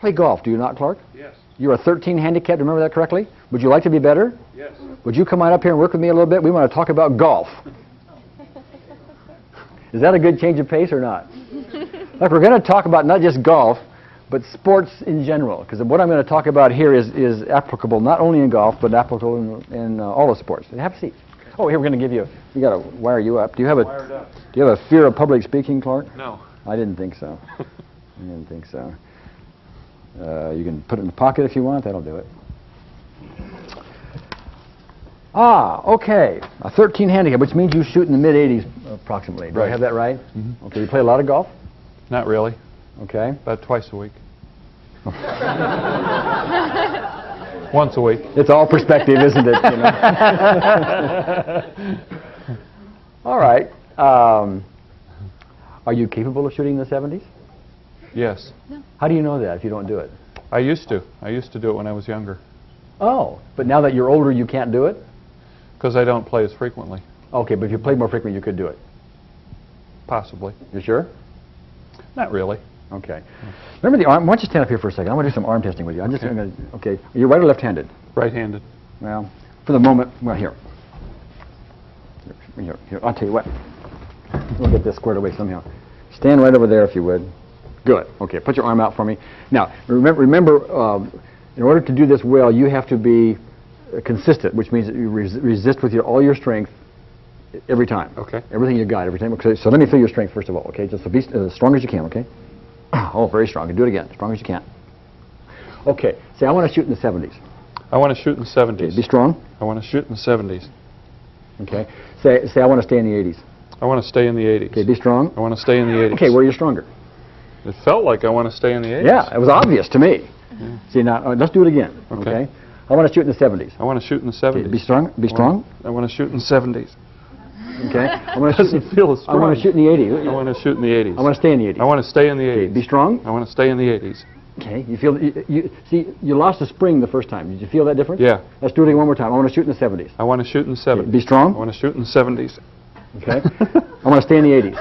play golf, do you not, Clark? Yes. You're a 13 handicap, remember that correctly? Would you like to be better? Yes. Would you come on up here and work with me a little bit? We want to talk about golf. Is that a good change of pace or not? Look, we're going to talk about not just golf, but sports in general, because what I'm going to talk about here is applicable not only in golf, but applicable in all the sports. Have a seat. Oh, here we're going to give you. We got to wire you up. Do you have a fear of public speaking, Clark? No. I didn't think so. I didn't think so. You can put it in the pocket if you want. That'll do it. Okay. A 13 handicap, which means you shoot in the mid-80s approximately. Do I have that right? Mm-hmm. Okay. You play a lot of golf? Not really. Okay. About twice a week. Once a week. It's all perspective, isn't it? You know? All right. Are you capable of shooting in the 70s? Yes. How do you know that if you don't do it? I used to. I used to do it when I was younger. Oh, but now that you're older, you can't do it? Because I don't play as frequently. Okay, but if you played more frequently, you could do it. Possibly. You sure? Not really. Okay. Remember the arm? Why don't you stand up here for a second? I want to do some arm testing with you. I'm just going to. Okay. Are you right or left-handed? Right-handed. Well, for the moment. Well, here. Here. I'll tell you what. We'll get this squared away somehow. Stand right over there if you would. Good. Okay. Put your arm out for me. Now, remember, in order to do this well, you have to be consistent, which means that you resist with all your strength every time. Okay. Everything you got every time. Okay. So let me feel your strength first of all. Okay. Just be as strong as you can. Okay. Oh, very strong. Do it again. As strong as you can. Okay. Say, I want to shoot in the 70s. I want to shoot in the 70s. Okay. Be strong. I want to shoot in the 70s. Okay. Say, I want to stay in the 80s. I want to stay in the 80s. Okay. Be strong. I want to stay in the 80s. Okay. Where are you stronger? It felt like I want to stay in the 80s. Yeah. It was obvious to me. Yeah. See, now, let's do it again. Okay. I want to shoot in the 70s. I want to shoot in the 70s. Okay. Be strong. Be strong. I want to shoot in the 70s. Okay. I want to shoot. Feel as strong. I want to shoot in the 80s. I want to shoot in the 80s. I want to stay in the 80s. I want to stay in the 80s. Okay. Be strong. I want to stay in the 80s. Okay. You feel see you lost a spring the first time. Did you feel that difference? Yeah. Let's do it one more time. I want to shoot in the 70s. I want to shoot in the 70s. Okay. Be strong. I want to shoot in the 70s. Okay. I want to stay in the 80s.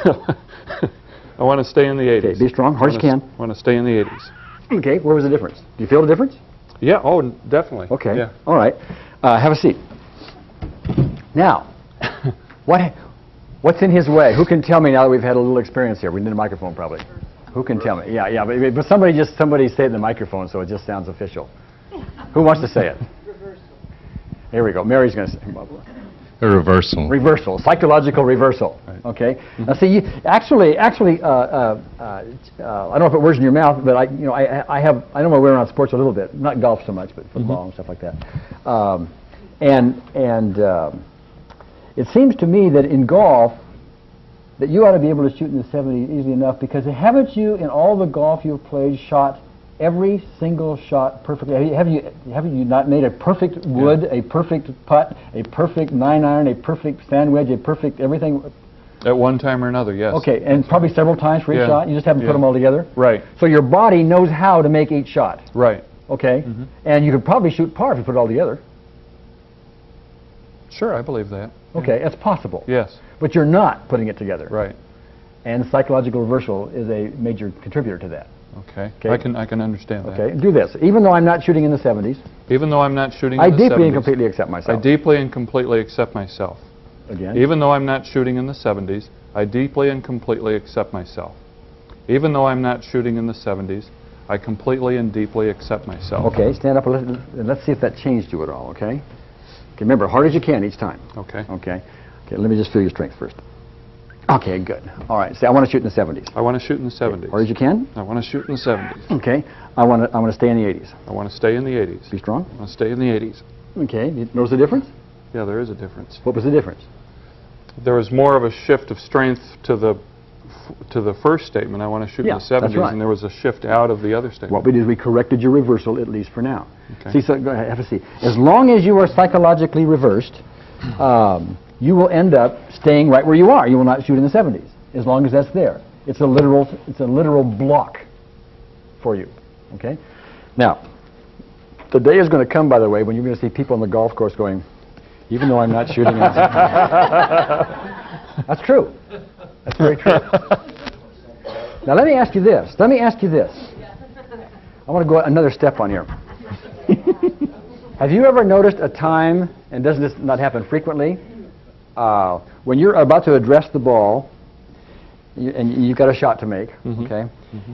I want to stay in the 80s. Okay. Be strong. Hard as you can. I want to stay in the 80s. Okay. Where was the difference? Do you feel the difference? Yeah. Oh, definitely. Okay. Yeah. All right. Have a seat. Now, what's in his way? Who can tell me now that we've had a little experience here? We need a microphone probably. Who can tell me? Yeah. But somebody say it in the microphone so it just sounds official. Who wants to say it? Reversal. Here we go. Mary's going to say. A reversal. Reversal. Psychological reversal. Right. Okay. Now, see, actually, I don't know if it works in your mouth, but I know my way around sports a little bit. Not golf so much, but football and stuff like that. It seems to me that in golf, that you ought to be able to shoot in the 70s easily enough, because haven't you, in all the golf you've played, shot every single shot perfectly? Have you not made a perfect wood, a perfect putt, a perfect 9-iron, a perfect sand wedge, a perfect everything? At one time or another, yes. Okay, and probably several times for each shot? You just haven't put them all together? Right. So your body knows how to make each shot? Right. Okay, and you could probably shoot par if you put it all together? Sure, I believe that. Okay, it's possible. Yes. But you're not putting it together. Right. And psychological reversal is a major contributor to that. Okay. I can understand that. Okay. Do this. Even though I'm not shooting in the 70s. Even though I'm not shooting in the 70s. I deeply and completely accept myself. I deeply and completely accept myself. Again. Even though I'm not shooting in the 70s, I deeply and completely accept myself. Even though I'm not shooting in the 70s, I completely and deeply accept myself. Okay. Stand up and let's see if that changed you at all. Okay. Okay. Remember, hard as you can each time. Okay. Okay. Okay. Let me just feel your strength first. Okay, good. All right. Say, I want to shoot in the 70s. I want to shoot in the 70s. Hard as you can. I want to shoot in the 70s. Okay. I want to stay in the 80s. I want to stay in the 80s. Be strong. I want to stay in the 80s. Okay. You notice the difference? Yeah, there is a difference. What was the difference? There was more of a shift of strength to the first statement. I want to shoot in the 70s, that's right. and there was a shift out of the other statement. What we did is we corrected your reversal, at least for now. Okay. See, so go ahead, have a seat. As long as you are psychologically reversed, you will end up staying right where you are. You will not shoot in the 70s, as long as that's there. It's a literal block for you. Okay. Now, the day is going to come, by the way, when you're going to see people on the golf course going, even though I'm not shooting. That's true. That's very true. Now let me ask you this. I want to go another step on here. Have you ever noticed a time, and doesn't this not happen frequently, when you're about to address the ball, and you've got a shot to make, okay,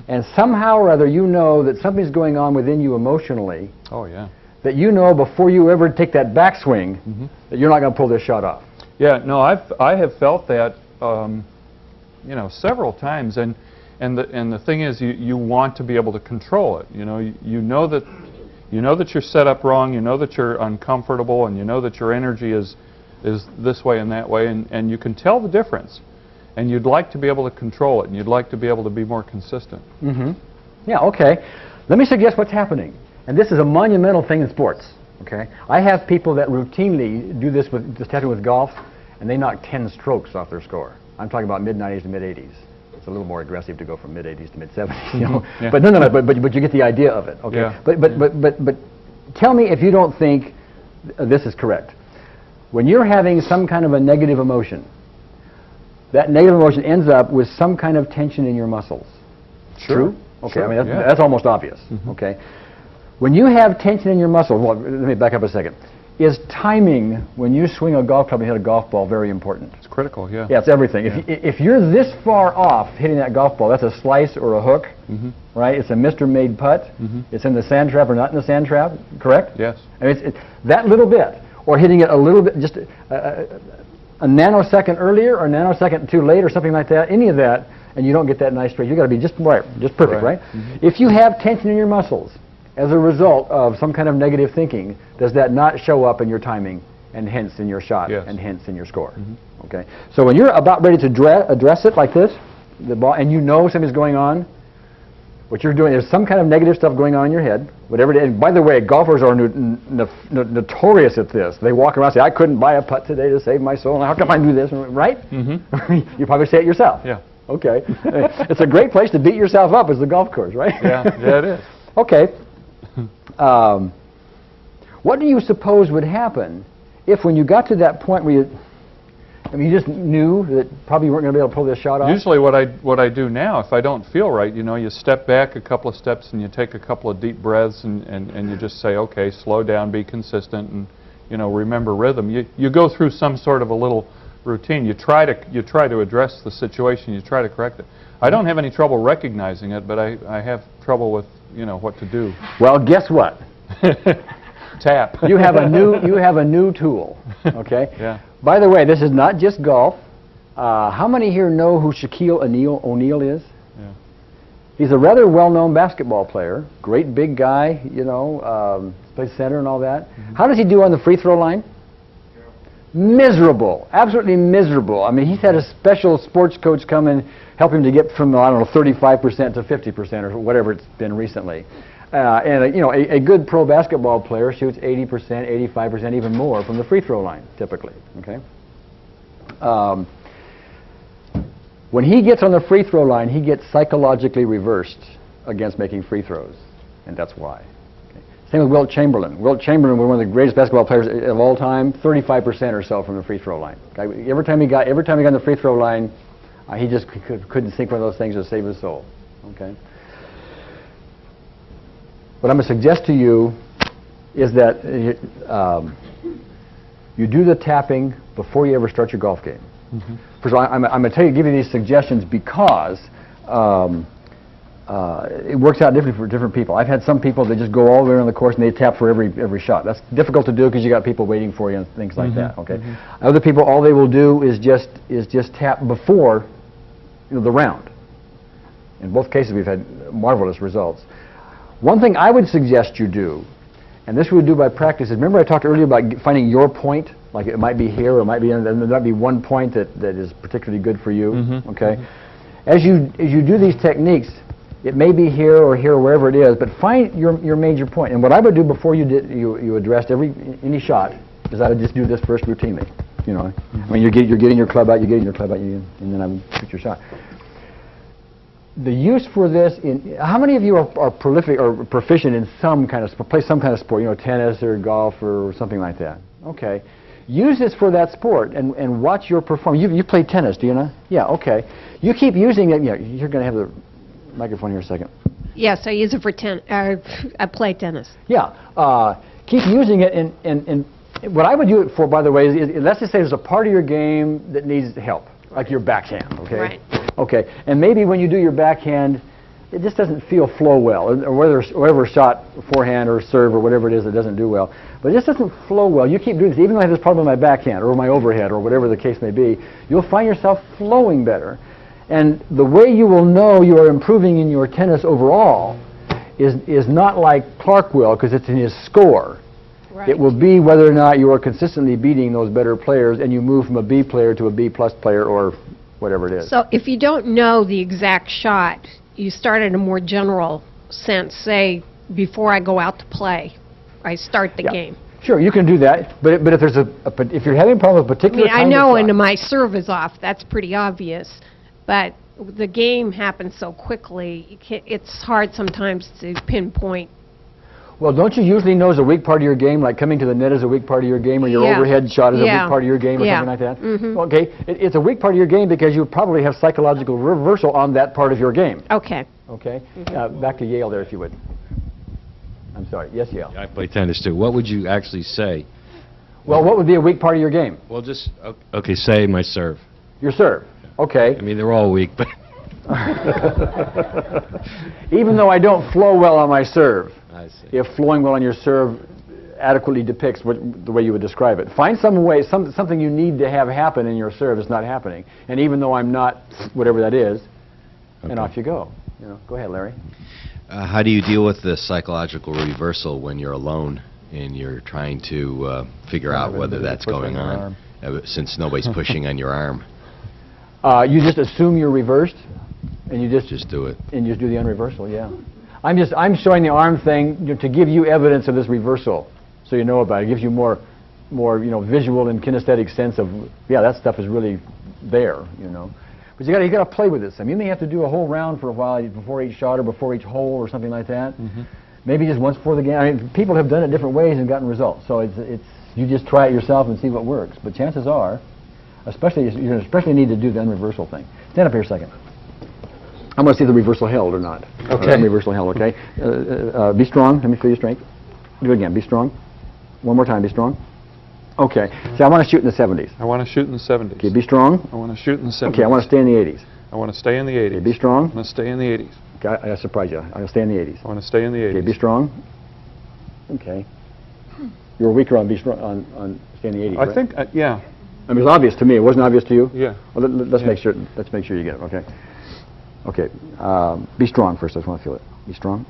and somehow or other you know that something's going on within you emotionally, Oh, yeah. that you know before you ever take that backswing that you're not going to pull this shot off. Yeah, no, I have felt that, you know, several times, and the thing is, you want to be able to control it. You know that you're set up wrong. You know that you're uncomfortable, and you know that your energy is this way and that way, and you can tell the difference, and you'd like to be able to control it, and you'd like to be able to be more consistent. Yeah, okay. Let me suggest what's happening, and this is a monumental thing in sports. Okay, I have people that routinely do this with just tapping with golf, and they knock 10 strokes off their score. I'm talking about mid-90s to mid-80s. It's a little more aggressive to go from mid-80s to mid-70s, you know. Yeah. But no, but you get the idea of it. Okay. Yeah. But tell me if you don't think this is correct. When you're having some kind of a negative emotion, that negative emotion ends up with some kind of tension in your muscles. Sure. True? Okay. Sure. I mean Yeah. that's almost obvious. Okay. When you have tension in your muscles, well, let me back up a second. Is timing when you swing a golf club and hit a golf ball very important? It's critical, yeah. Yeah, it's everything. Yeah. If you're this far off hitting that golf ball, that's a slice or a hook, right? It's a Mr. Made putt. It's in the sand trap or not in the sand trap, correct? Yes. I mean, it's that little bit, or hitting it a little bit, just a nanosecond earlier or a nanosecond too late or something like that, any of that, and you don't get that nice straight. You've got to be just right, just perfect, right? If you have tension in your muscles as a result of some kind of negative thinking, does that not show up in your timing and hence in your shot and hence in your score? Okay. So when you're about ready to address it like this, the ball, and you know something's going on, what you're doing is some kind of negative stuff going on in your head, whatever it is. And by the way, golfers are notorious at this. They walk around and say, I couldn't buy a putt today to save my soul. How come I do this? Right? You probably say it yourself. Yeah. Okay. It's a great place to beat yourself up is the golf course, right? Yeah, it is. Okay. What do you suppose would happen if when you got to that point where you just knew that probably you weren't going to be able to pull this shot off? Usually what I do now, if I don't feel right, you step back a couple of steps and you take a couple of deep breaths and you just say, okay, slow down, be consistent, and remember rhythm. You go through some sort of a little routine. You try to address the situation. You try to correct it. I don't have any trouble recognizing it, but I have trouble with what to do. Well, guess what? Tap. You have a new tool. Okay. Yeah. By the way, this is not just golf. How many here know who Shaquille O'Neal is? Yeah. He's a rather well-known basketball player. Great big guy. Plays center and all that. How does he do on the free throw line? Miserable, absolutely miserable. I mean, he's had a special sports coach come and help him to get from, 35% to 50% or whatever it's been recently. And a good pro basketball player shoots 80%, 85%, even more from the free throw line, typically. Okay. When he gets on the free throw line, he gets psychologically reversed against making free throws, and that's why. Same with Wilt Chamberlain. Wilt Chamberlain was one of the greatest basketball players of all time, 35% or so from the free throw line. Okay? Every time he got on the free throw line, he just couldn't sink one of those things to save his soul. Okay. What I'm going to suggest to you is that you do the tapping before you ever start your golf game. First of all, I'm going to give you these suggestions because it works out differently for different people. I've had some people that just go all the way around the course and they tap for every shot. That's difficult to do because you got people waiting for you and things like that. Okay. Other people, all they will do is just tap before the round. In both cases, we've had marvelous results. One thing I would suggest you do, and this we would do by practice, is remember I talked earlier about finding your point. Like it might be here, or it might be there might be one point that is particularly good for you. Okay. As you do these techniques, it may be here or wherever it is, but find your major point. And what I would do before you addressed any shot is I would just do this first routinely. I mean, you're getting your club out, and then I would shoot your shot. The use for this how many of you are prolific or proficient in some kind of play some kind of sport? Tennis or golf or something like that. Okay. Use this for that sport and watch your performance. You play tennis, do you not? Yeah. Okay. You keep using it. Yeah. You're going to have the microphone here a second. Yes, I use it for I play tennis. Yeah. Keep using it, and what I would use it for, by the way, is let's just say there's a part of your game that needs help, like your backhand, okay? Right. Okay, and maybe when you do your backhand, it just doesn't flow well, or whatever shot, forehand or serve or whatever it is that doesn't do well. But it just doesn't flow well. You keep doing this, even though I have this problem with my backhand or my overhead or whatever the case may be, you'll find yourself flowing better. And the way you will know you are improving in your tennis overall is not like Clark will, because it's in his score. Right. It will be whether or not you are consistently beating those better players and you move from a B player to a B plus player or whatever it is. So if you don't know the exact shot, you start in a more general sense, say, before I go out to play, I start the game. Sure, you can do that, but if there's if you're having a problem with a particular I kind know of shot, when my serve is off, that's pretty obvious, but the game happens so quickly, it's hard sometimes to pinpoint. well, don't you usually know is a weak part of your game, like coming to the net is a weak part of your game, or your Yeah. overhead shot is a Yeah. weak part of your game, or Yeah. something like that? Mhm. Okay, it's a weak part of your game because you probably have psychological reversal on that part of your game. Okay. Okay, back to Yale there, if you would. I'm sorry. Yes, Yale. I play tennis too. What would you actually say? Well, what would be a weak part of your game? Well, just, okay, say my serve. Your serve. Okay. I mean, they're all weak, but Even though I don't flow well on my serve, I see. if flowing well on your serve adequately depicts the way you would describe it. Find some way, something you need to have happen in your serve is not happening. And even though I'm not whatever that is, and Okay. off you go. Go ahead, Larry. How do you deal with the psychological reversal when you're alone and you're trying to figure out whether that's going on, since nobody's pushing on your arm? You just assume you're reversed, and you just do it. and you just do the unreversal. Yeah. I'm showing the arm thing to give you evidence of this reversal, so you know about it. It gives you more visual and kinesthetic sense of that stuff is really there. But you got to play with this. I mean, you may have to do a whole round for a while before each shot or before each hole or something like that. Mm-hmm. Maybe just once before the game. I mean, people have done it different ways and gotten results. So it's you just try it yourself and see what works. But chances are, you especially need to do the unreversal thing. Stand up here a second. I'm going to see if the reversal held or not. Okay. Reversal held. Okay. Be strong. Let me feel your strength. Do it again. Be strong. One more time. Be strong. Okay. See, I want to shoot in the 70s. I want to shoot in the 70s. Okay. Be strong. I want to shoot in the 70s. Okay. I want to stay in the 80s. I want to stay in the 80s. Okay. Be strong. I want to stay in the 80s. Okay, I surprise you. I'll stay in the 80s. I want to stay in the 80s. Okay, be strong. Okay. You were weaker on be strong on stay in the 80s. I right? think, yeah. I mean, it was obvious to me. It wasn't obvious to you. Yeah. Well, let's Yeah. make sure. Let's make sure you get it. Okay. Okay. Be strong first. I just want to feel it. Be strong.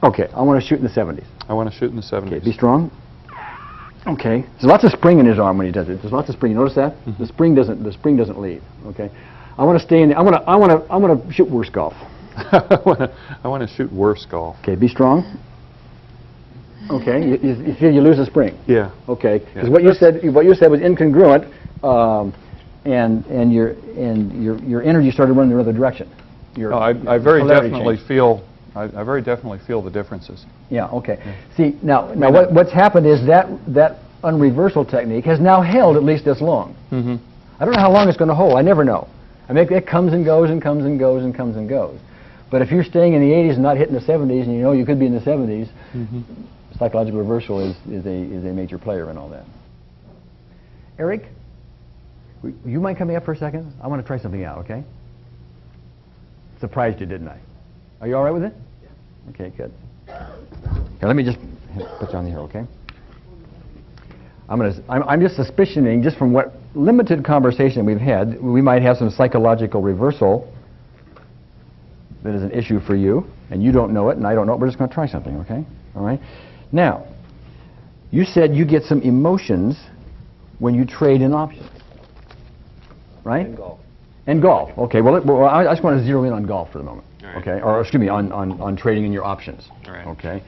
Okay. I want to shoot in the 70s. I want to shoot in the 70s. Okay. Be strong. Okay. There's lots of spring in his arm when he does it. There's lots of spring. You notice that? Mm-hmm. The spring doesn't leave. Okay. I want to stay in. I want to shoot worse golf. I want to shoot worse golf. Okay, be strong. Okay, you feel you lose a spring. Yeah. Okay, because Yeah. what you said was incongruent, and your energy started running the other direction. No, I very polarity definitely changed. feel. I very definitely feel the differences. Yeah. Okay. See now what's happened is that unreversal technique has now held at least this long. Mm-hmm. I don't know how long it's going to hold. I never know. I mean, it comes and goes and comes and goes and comes and goes. But if you're staying in the 80s and not hitting the 70s, and you know you could be in the 70s, Mm-hmm. psychological reversal is a major player in all that. Eric, you mind coming up for a second? I want to try something out, okay? Surprised you, didn't I? Are you all right with it? Yeah. Okay, good. Here, let me just put you on here, okay? I'm just suspicioning, just from what limited conversation we've had, we might have some psychological reversal that is an issue for you, and you don't know it, and I don't know it. We're just going to try something, okay? All right? Now, you said you get some emotions when you trade in options, right? And golf. And golf. Okay, well, I just want to zero in on golf for the moment, okay? Or, excuse me, on trading in your options, okay?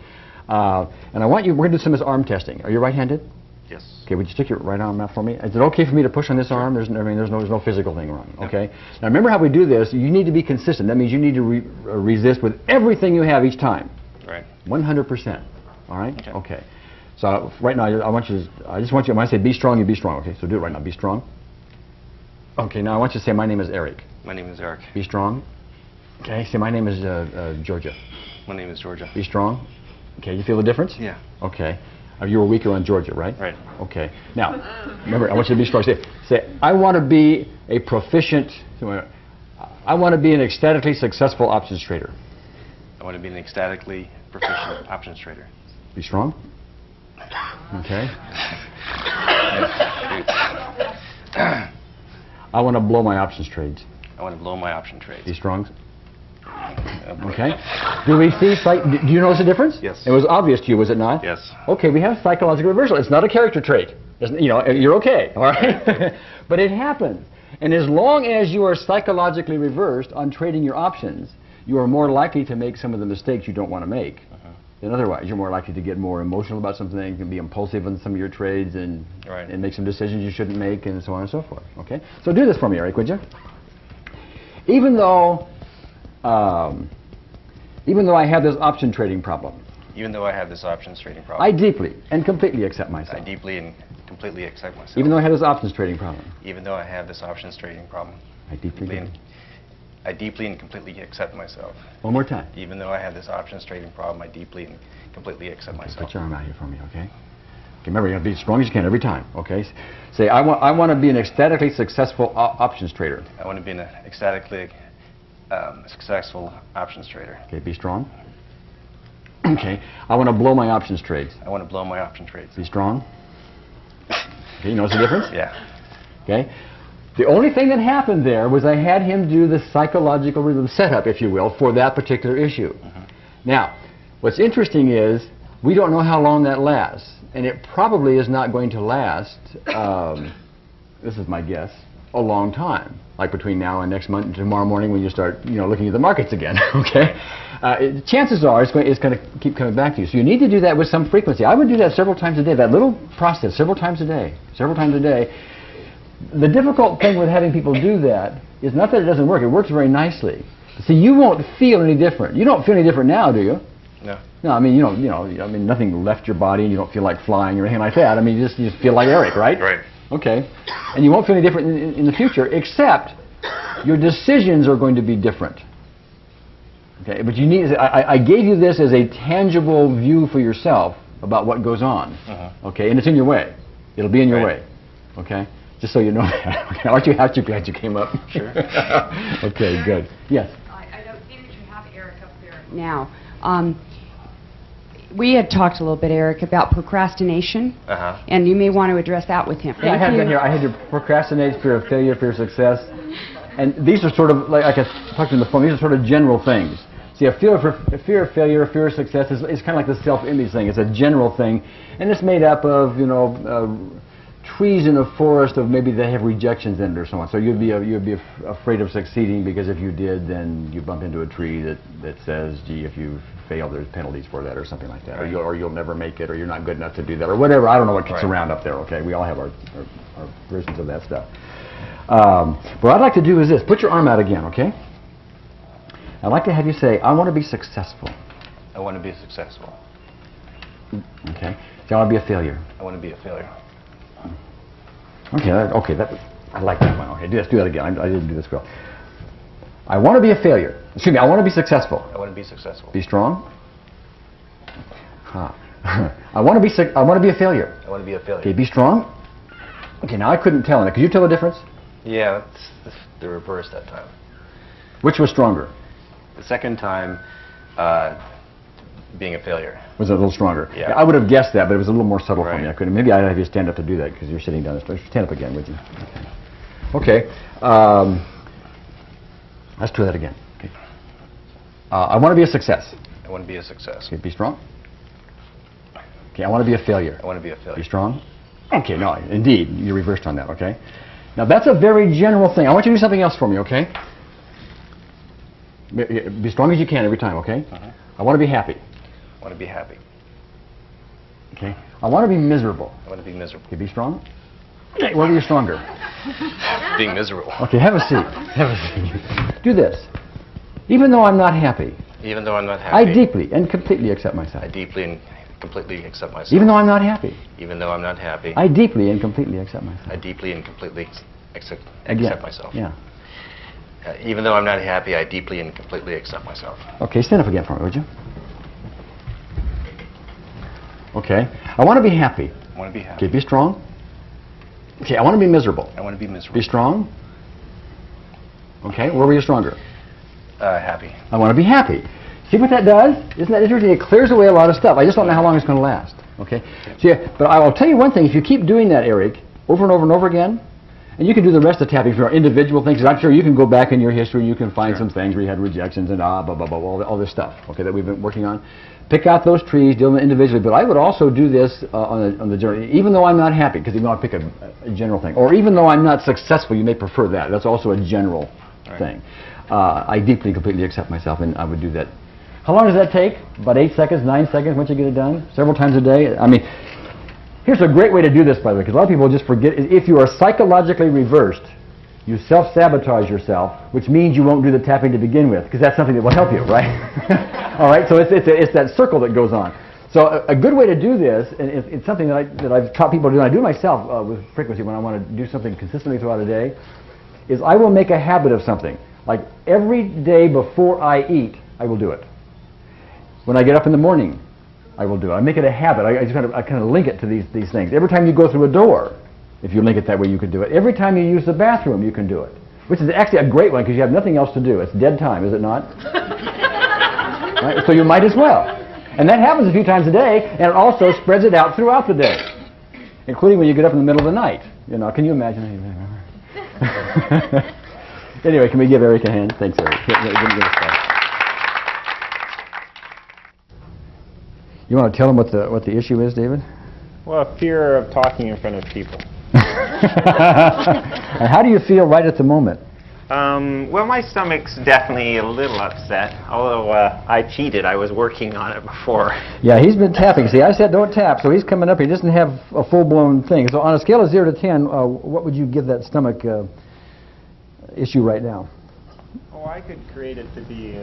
And we're going to do some of this arm testing. Are you right-handed? Yes. Okay, would you stick your right arm out for me? Is it okay for me to push on this arm? There's no physical thing wrong, okay? Now remember how we do this, you need to be consistent. That means you need to resist with everything you have each time. Right. 100%, all right? Okay. So right now, I just want you, when I say be strong, you be strong, okay? So do it right now, be strong. Okay, now I want you to say, my name is Eric. My name is Eric. Be strong. Okay, say my name is Georgia. My name is Georgia. Be strong. Okay, you feel the difference? Yeah. Okay. You were weaker on Georgia, right? Right. Okay. Now, remember, I want you to be strong. Say I want to be a proficient, I want to be an ecstatically successful options trader. I want to be an ecstatically proficient options trader. Be strong. Okay. I want to blow my options trades. I want to blow my option trades. Be strong. Okay. Do we see, do you notice a difference? Yes. It was obvious to you, was it not? Yes. Okay, we have psychological reversal. It's not a character trait. You're okay, all right? But it happens. And as long as you are psychologically reversed on trading your options, you are more likely to make some of the mistakes you don't want to make. Than otherwise. You're more likely to get more emotional about something, you can be impulsive on some of your trades and make some decisions you shouldn't make and so on and so forth. Okay? So do this for me, Eric, would you? Even though I have this option trading problem, Even though I have this options trading problem. I deeply and completely accept myself. I deeply and completely accept myself. Even though I have this options trading problem, Even though I have this options trading problem. I deeply I deeply and completely accept myself. One more time. Even though I have this options trading problem, I deeply and completely accept myself. Put your arm out here for me, okay? Okay, remember, you have to be as strong as you can every time, okay? Say, I want to be an ecstatically successful options trader. I want to be an ecstatically successful options trader. Okay, be strong. Okay, I want to blow my options trades. I want to blow my option trades. Be strong. Okay, you notice the difference? Yeah. Okay. The only thing that happened there was I had him do the psychological setup, if you will, for that particular issue. Now, what's interesting is we don't know how long that lasts, and it probably is not going to last, this is my guess, a long time, like between now and next month and tomorrow morning when you start, looking at the markets again, okay? Chances are it's going to keep coming back to you. So you need to do that with some frequency. I would do that several times a day, that little process, several times a day. The difficult thing with having people do that is not that it doesn't work. It works very nicely. See, you won't feel any different. You don't feel any different now, do you? No. No, I mean, nothing left your body, and you don't feel like flying or anything like that. I mean, you just feel like Eric, right? Right. Okay. And you won't feel any different in the future, except your decisions are going to be different. Okay. But you need. I gave you this as a tangible view for yourself about what goes on. Okay. And it's in your way. It'll be in your way. Okay. Just so you know that. Okay. Aren't you glad you came up? Sure. Okay, good. Yes? I don't see that you have Eric up there now. We had talked a little bit, Eric, about procrastination, and you may want to address that with him. Yeah, I have been here. I had to procrastinate, fear of failure, fear of success. And these are sort of, like I talked on the phone, these are sort of general things. See, a fear of failure, fear of success is kind of like the self-image thing. It's a general thing. And it's made up of, trees in a forest of maybe they have rejections in it or so on. So you'd be afraid of succeeding because if you did, then you bump into a tree that says, gee, if you fail, there's penalties for that or something like that. Right. Or you'll never make it, or you're not good enough to do that, or whatever. I don't know what gets around up there, okay? We all have our versions of that stuff. What I'd like to do is this. Put your arm out again, okay? I'd like to have you say, I want to be successful. I want to be successful. Okay. So I want to be a failure. I want to be a failure. Okay, I like that one. Okay, let's do that again. I didn't do this well. I want to be a failure. Excuse me, I want to be successful. I want to be successful. Be strong. I want to be a failure. I want to be a failure. Okay, be strong. Okay, now I couldn't tell. Could you tell the difference? Yeah, that's the reverse that time. Which was stronger? The second time, being a failure. Was it a little stronger? Yeah. I would have guessed that, but it was a little more subtle for me. Right. I couldn't. Maybe I'd have you stand up to do that because you're sitting down. Stand up again, would you? Okay. Let's do that again. Okay. I want to be a success. I want to be a success. Okay, be strong. Okay, I want to be a failure. I want to be a failure. Be strong. Okay, no, indeed, you reversed on that, okay? Now, that's a very general thing. I want you to do something else for me, okay? Be strong as you can every time, okay? I want to be happy. I want to be happy. Okay. I want to be miserable. I want to be miserable. Okay, be strong. Okay, whether you're stronger. Being miserable. Okay, have a seat. Have a seat. Do this. Even though I'm not happy, Even though I'm not happy. I deeply and completely accept myself. I deeply and completely accept myself. Even though I'm not happy, Even though I'm not happy. I deeply and completely accept myself. I deeply and completely accept Again. myself. Yeah. Even though I'm not happy, I deeply and completely accept myself. Okay, stand up again for me, would you? Okay. I want to be happy. I want to be happy. Okay, be strong. Okay, I want to be miserable. I want to be miserable. Be strong. Okay, where were you stronger? Happy. I want to be happy. See what that does? Isn't that interesting? It clears away a lot of stuff. I just don't know how long it's going to last. Okay? So yeah, but I will tell you one thing. If you keep doing that, Eric, over and over and over again, and you can do the rest of the tapping for individual things, 'cause I'm sure you can go back in your history and you can find some things where you had rejections and blah, blah, blah, all this stuff, okay, that we've been working on. Pick out those trees, deal with them individually, but I would also do this on the journey, even though I'm not happy, because you want to pick a general thing, or even though I'm not successful, you may prefer that. That's also a general thing. I deeply, completely accept myself, and I would do that. How long does that take? About 8 seconds, 9 seconds once you get it done? Several times a day? I mean, here's a great way to do this, by the way, because a lot of people just forget. If you are psychologically reversed, you self-sabotage yourself, which means you won't do the tapping to begin with, because that's something that will help you, right? All right, so it's that circle that goes on. So a good way to do this, and it's something that I've taught people to do, and I do myself with frequency when I want to do something consistently throughout a day, is I will make a habit of something. Like every day before I eat, I will do it. When I get up in the morning, I will do it. I make it a habit. I kind of link it to these things. Every time you go through a door, if you link it that way, you can do it. Every time you use the bathroom, you can do it. Which is actually a great one because you have nothing else to do. It's dead time, is it not? Right? So you might as well. And that happens a few times a day, and it also spreads it out throughout the day, including when you get up in the middle of the night. You know, can you imagine? Anyway, can we give Eric a hand? Thanks, Eric. You want to tell them what the issue is, David? Well, fear of talking in front of people. How do you feel right at the moment? Well, my stomach's definitely a little upset, although I cheated. I was working on it before. Yeah, he's been tapping. See, I said don't tap, so he's coming up. He doesn't have a full-blown thing. So on a scale of 0 to 10, what would you give that stomach issue right now? Oh, I could create it to be,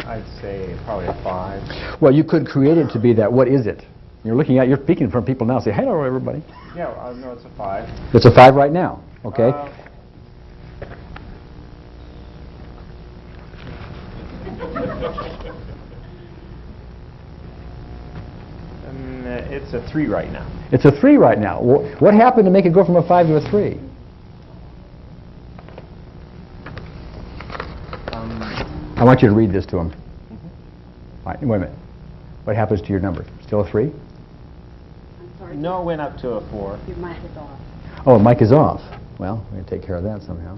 I'd say probably a 5. Well, you could create it to be that. What is it? You're speaking from people now. Say, hello, everybody. Yeah, no, it's a 5. It's a 5 right now. Okay. It's a 3 right now. It's a 3 right now. What happened to make it go from a 5 to a 3? I want you to read this to him. All right, wait a minute. What happens to your number? Still a 3? I'm sorry. No, it went up to a 4. Your mic is off. Oh, mic is off. Well, we're going to take care of that somehow.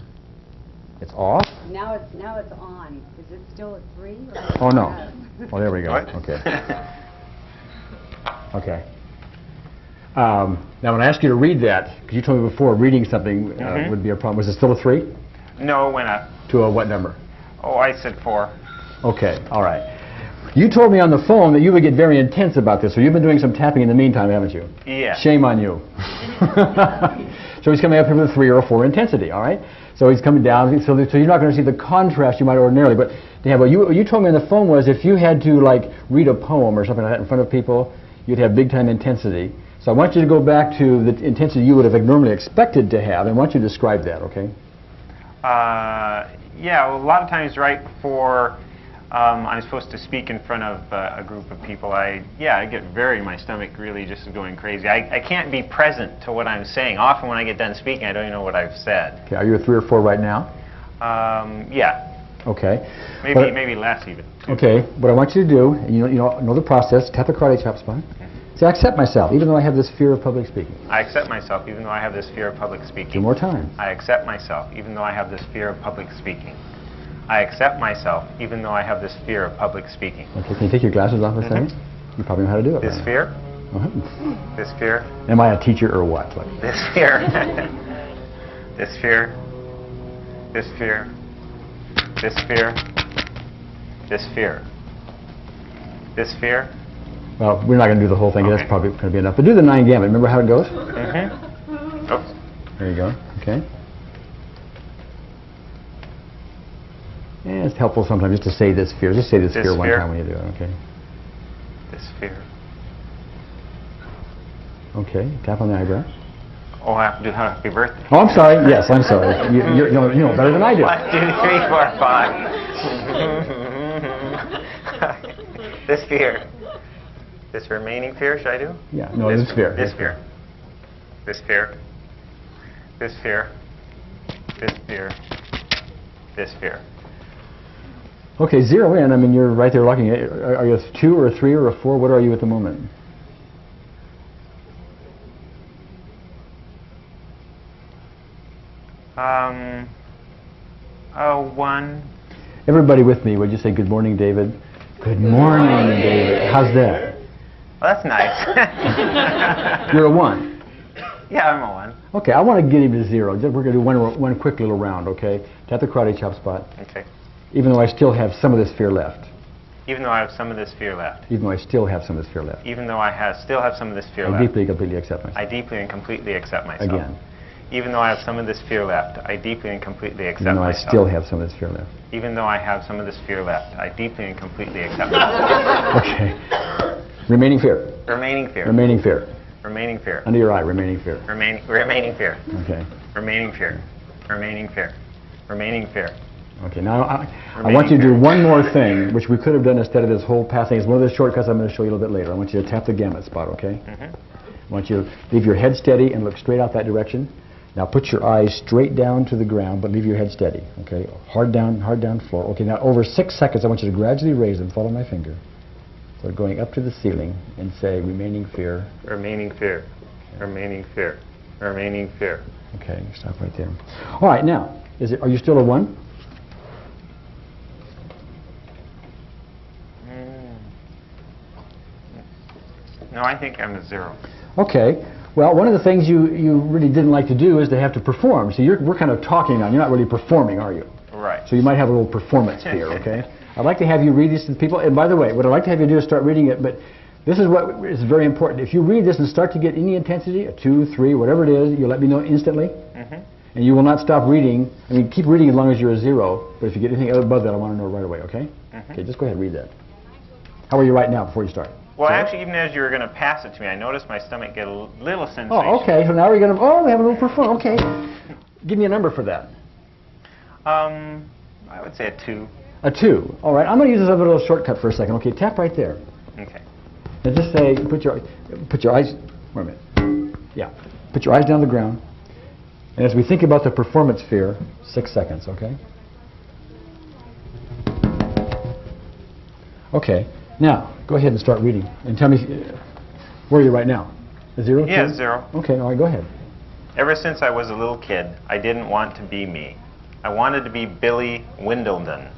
It's off? Now it's on. Is it still a 3? Oh, no. Oh, there we go. What? Okay. Okay. Now, when I ask you to read that, because you told me before reading something would be a problem. Was it still a 3? No, it went up. To a what number? Oh, I said 4. Okay, all right. You told me on the phone that you would get very intense about this, so you've been doing some tapping in the meantime, haven't you? Yeah. Shame on you. So he's coming up here with a 3 or a 4 intensity, all right? So he's coming down, so you're not going to see the contrast you might ordinarily, but what you told me on the phone was if you had to, like, read a poem or something like that in front of people, you'd have big-time intensity. So I want you to go back to the intensity you would have normally expected to have, and I want you to describe that, okay? Yeah, well, a lot of times right before I'm supposed to speak in front of a group of people, I get my stomach really just going crazy. I can't be present to what I'm saying. Often when I get done speaking, I don't even know what I've said. Okay, are you a 3 or 4 right now? Yeah. Okay. Maybe less even. Okay, what I want you to do, and you know the process, tap the karate chop spot. Say, I accept myself, even though I have this fear of public speaking. I accept myself, even though I have this fear of public speaking. 2 more times. I accept myself, even though I have this fear of public speaking. I accept myself, even though I have this fear of public speaking. Okay, can you take your glasses off a second? You probably know how to do it. This fear. This fear. Am I a teacher or what? This fear. This fear. This fear. This fear. This fear. This fear. Well, we're not going to do the whole thing. Okay. That's probably going to be enough. But do the 9 gamut. Remember how it goes? Oops. There you go. Okay. Yeah, it's helpful sometimes just to say this fear. Just say this fear one time when you do it. Okay. This fear. Okay. Tap on the eyebrow. Oh, I have to do happy birthday. Oh, I'm sorry. Yes, I'm sorry. You know better than I do. 1, 2, 3, 4, 5. This fear. This remaining fear, should I do? Yeah, no, this fear. This fear. This fear. This fear. This fear. This fear. Okay, zero in. I mean, you're right there looking at. Are you a 2 or a 3 or a 4? What are you at the moment? Oh, 1. Everybody with me, would you say good morning, David? Good morning, David. How's that? Well, that's nice. You're a 1. Yeah, I'm a 1. Okay, I want to get him to 0. We're going to do one quick little round, okay? Tap the karate chop spot. Okay. Even though I still have some of this fear left. Even though I have some of this fear left. Even though I still have some of this fear left. Even though I still have some of this fear I left. deeply and completely accept myself. I deeply and completely accept myself. Again. Even though I have some of this fear left, I deeply and completely accept Even though I myself. still have some of this fear left. Even though I have some of this fear left, I deeply and completely accept myself. Okay. Remaining fear. Remaining fear. Remaining fear. Remaining fear. Under your eye, remaining fear. Remaining fear. Okay. Remaining fear. Remaining fear. Remaining fear. Okay, now I want you to do one more thing, which we could have done instead of this whole passing. It's one of the shortcuts I'm going to show you a little bit later. I want you to tap the gamut spot, okay? I want you to leave your head steady and look straight out that direction. Now put your eyes straight down to the ground, but leave your head steady, okay? Hard down floor. Okay, now over 6 seconds, I want you to gradually raise them. Follow my finger. So going up to the ceiling and say, remaining fear. Remaining fear. Remaining fear. Remaining fear. Okay, stop right there. All right, now, are you still a 1? No, I think I'm a 0. Okay. Well, one of the things you really didn't like to do is to have to perform. So we're kind of talking now. You're not really performing, are you? Right. So you might have a little performance fear, okay? I'd like to have you read this to people. And by the way, what I'd like to have you do is start reading it, but this is what is very important. If you read this and start to get any intensity, a 2, 3, whatever it is, you let me know instantly. And you will not stop reading. I mean, keep reading as long as you're a 0, but if you get anything above that, I want to know right away, okay? Okay, just go ahead and read that. How are you right now before you start? Well, actually, even as you were going to pass it to me, I noticed my stomach get a little sensation. Oh, okay. So now we're going to, we have a little perform. Okay. Give me a number for that. I would say a 2. A 2. All right. I'm going to use this other little shortcut for a second. Okay, tap right there. Okay. And just say, put your eyes, wait a minute. Yeah. Put your eyes down on the ground. And as we think about the performance fear, 6 seconds, okay? Okay. Now, go ahead and start reading. And tell me, where are you right now? A 0? Yeah, 2? 0. Okay, all right, go ahead. Ever since I was a little kid, I didn't want to be me. I wanted to be Billy Windledon.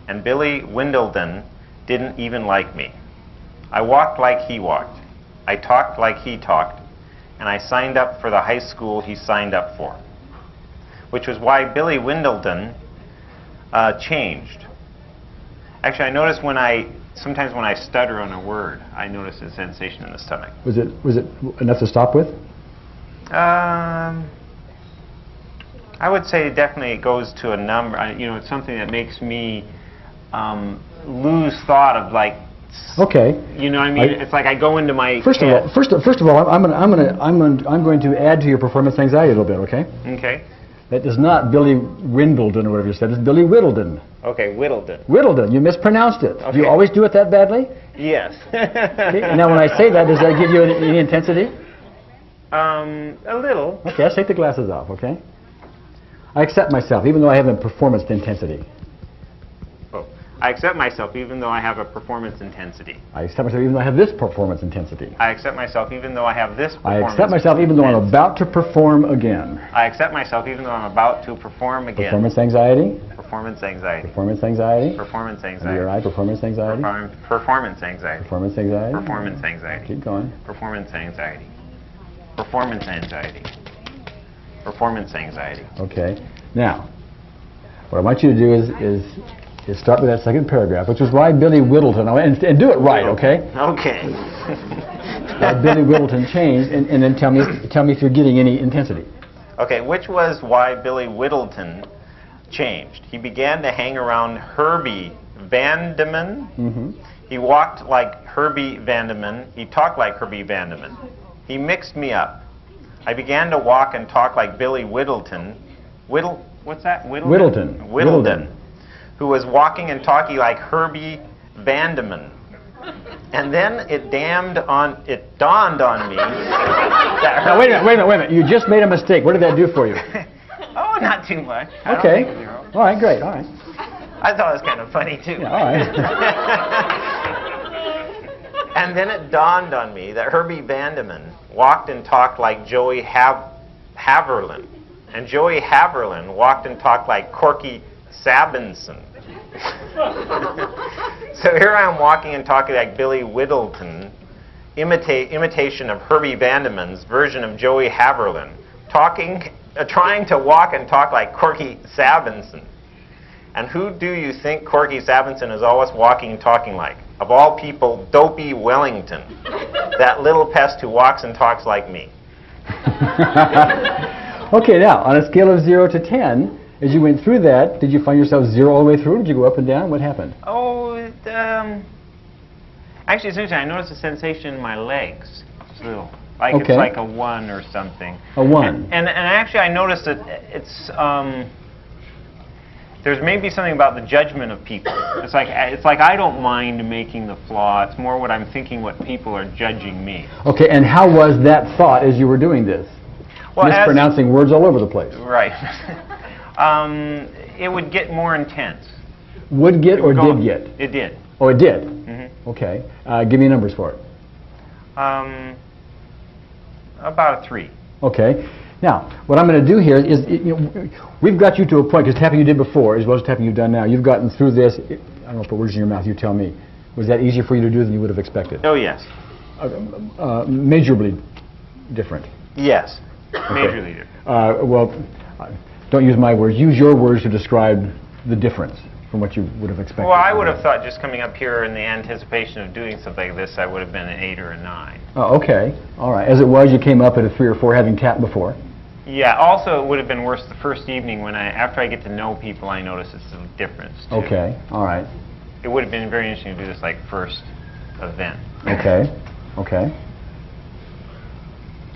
And Billy Windledon didn't even like me. I walked like he walked. I talked like he talked. And I signed up for the high school he signed up for. Which was why Billy Windledon changed. Actually, I noticed sometimes when I stutter on a word, I notice a sensation in the stomach. Was it enough to stop with? I would say definitely it goes to a number. It's something that makes me lose thought of like. Okay. You know what I mean? It's like I go into my First of all, I'm going to add to your performance anxiety a little bit. Okay. Okay. That is not Billy Windledon or whatever you said. It's Billy Whittledon. Okay, Whittledon. Whittledon. You mispronounced it. Okay. Do you always do it that badly? Yes. Okay. Now, when I say that, does that give you any intensity? A little. Okay, let's take the glasses off, okay? I accept myself, even though I have a performance intensity. Oh. I accept myself even though I have a performance intensity. I accept myself even though I have this performance intensity. I accept myself even though I have this performance I accept myself even though I'm about to perform again. I accept myself even though I'm about to perform again. Performance anxiety. Performance anxiety. Performance anxiety. Performance Under anxiety. your eye, performance anxiety. Performance anxiety. Performance anxiety. Performance anxiety. Keep going. Performance anxiety. Performance anxiety. Performance anxiety. Okay. Now, what I want you to do is start with that second paragraph, which is why Billy Whittleton, and do it right, okay? Okay. Billy Whittleton changed, and then tell me if you're getting any intensity. Okay, which was why Billy Whittleton changed. He began to hang around Herbie Vandeman. He walked like Herbie Vandeman. He talked like Herbie Vandeman. He mixed me up. I began to walk and talk like Billy Whittleton. What's that? Whittleton. Whittleton. Who was walking and talking like Herbie Vandeman. And then it dawned on me that Now, wait a minute. You just made a mistake. What did that do for you? Oh, not too much. I don't Okay. think zero. All right, great. All right. I thought it was kind of funny, too. Yeah, all right. And then it dawned on me that Herbie Vandeman walked and talked like Joey Haverland. And Joey Haverland walked and talked like Corky Sabinson. So here I am walking and talking like Billy Whittleton, imitation of Herbie Vandeman's version of Joey Haverland, trying to walk and talk like Corky Sabinson. And who do you think Corky Sabinson is always walking and talking like? Of all people, Dopey Wellington, that little pest who walks and talks like me. Okay, now, on a scale of 0 to 10, as you went through that, did you find yourself 0 all the way through? Did you go up and down? What happened? Oh, actually, it's interesting. I noticed a sensation in my legs. It's little, like Okay. it's like a 1 or something. A 1. And actually, I noticed that it's there's maybe something about the judgment of people. It's like I don't mind making the flaw. It's more what I'm thinking, what people are judging me. Okay, and how was that thought as you were doing this? Well, Mispronouncing words all over the place. Right. It would get more intense. Would get or did get? It did. Oh, it did? Mm-hmm. Okay. Give me numbers for it. About a 3. Okay. Now, what I'm going to do here is, we've got you to a point, because tapping you did before, as well as tapping you've done now, you've gotten through this. I don't know, put words in your mouth, you tell me. Was that easier for you to do than you would have expected? Oh, yes. Measurably different. Yes. Majorly different. Well, don't use my words. Use your words to describe the difference from what you would have expected. Well, I would have thought just coming up here in the anticipation of doing something like this, I would have been an 8 or a 9. Oh, okay. All right. As it was, you came up at a 3 or 4 having tapped before. Yeah. Also, it would have been worse the first evening when after I get to know people, I notice it's a difference, too. Okay. All right. It would have been very interesting to do this like first event. Okay. Okay.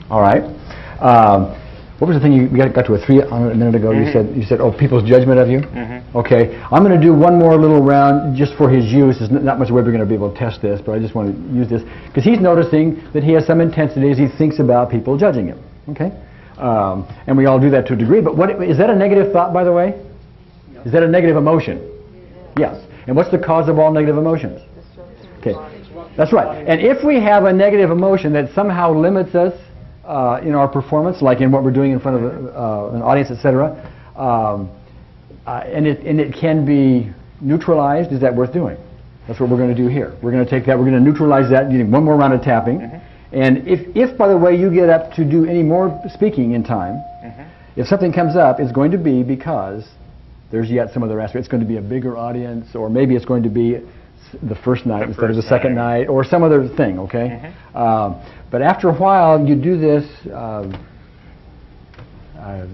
All right. What was the thing you got to a 3 on it a minute ago? Mm-hmm. You said, oh, people's judgment of you? Mm-hmm. Okay. I'm going to do one more little round just for his use. There's not much way we're going to be able to test this, but I just want to use this because he's noticing that he has some intensity as he thinks about people judging him. Okay. And we all do that to a degree. But is that a negative thought, by the way? No. Is that a negative emotion? Yes. And what's the cause of all negative emotions? Okay. That's right. And if we have a negative emotion that somehow limits us in our performance, like in what we're doing in front of an audience, etc., and it can be neutralized, is that worth doing? That's what we're going to do here. We're going to take that, we're going to neutralize that using one more round of tapping. Mm-hmm. And if, by the way, you get up to do any more speaking in time, mm-hmm. if something comes up, it's going to be because there's yet some other aspect. It's going to be a bigger audience, or maybe it's going to be the first night instead of the second night, or some other thing, okay? Mm-hmm. But after a while, you do this, well, I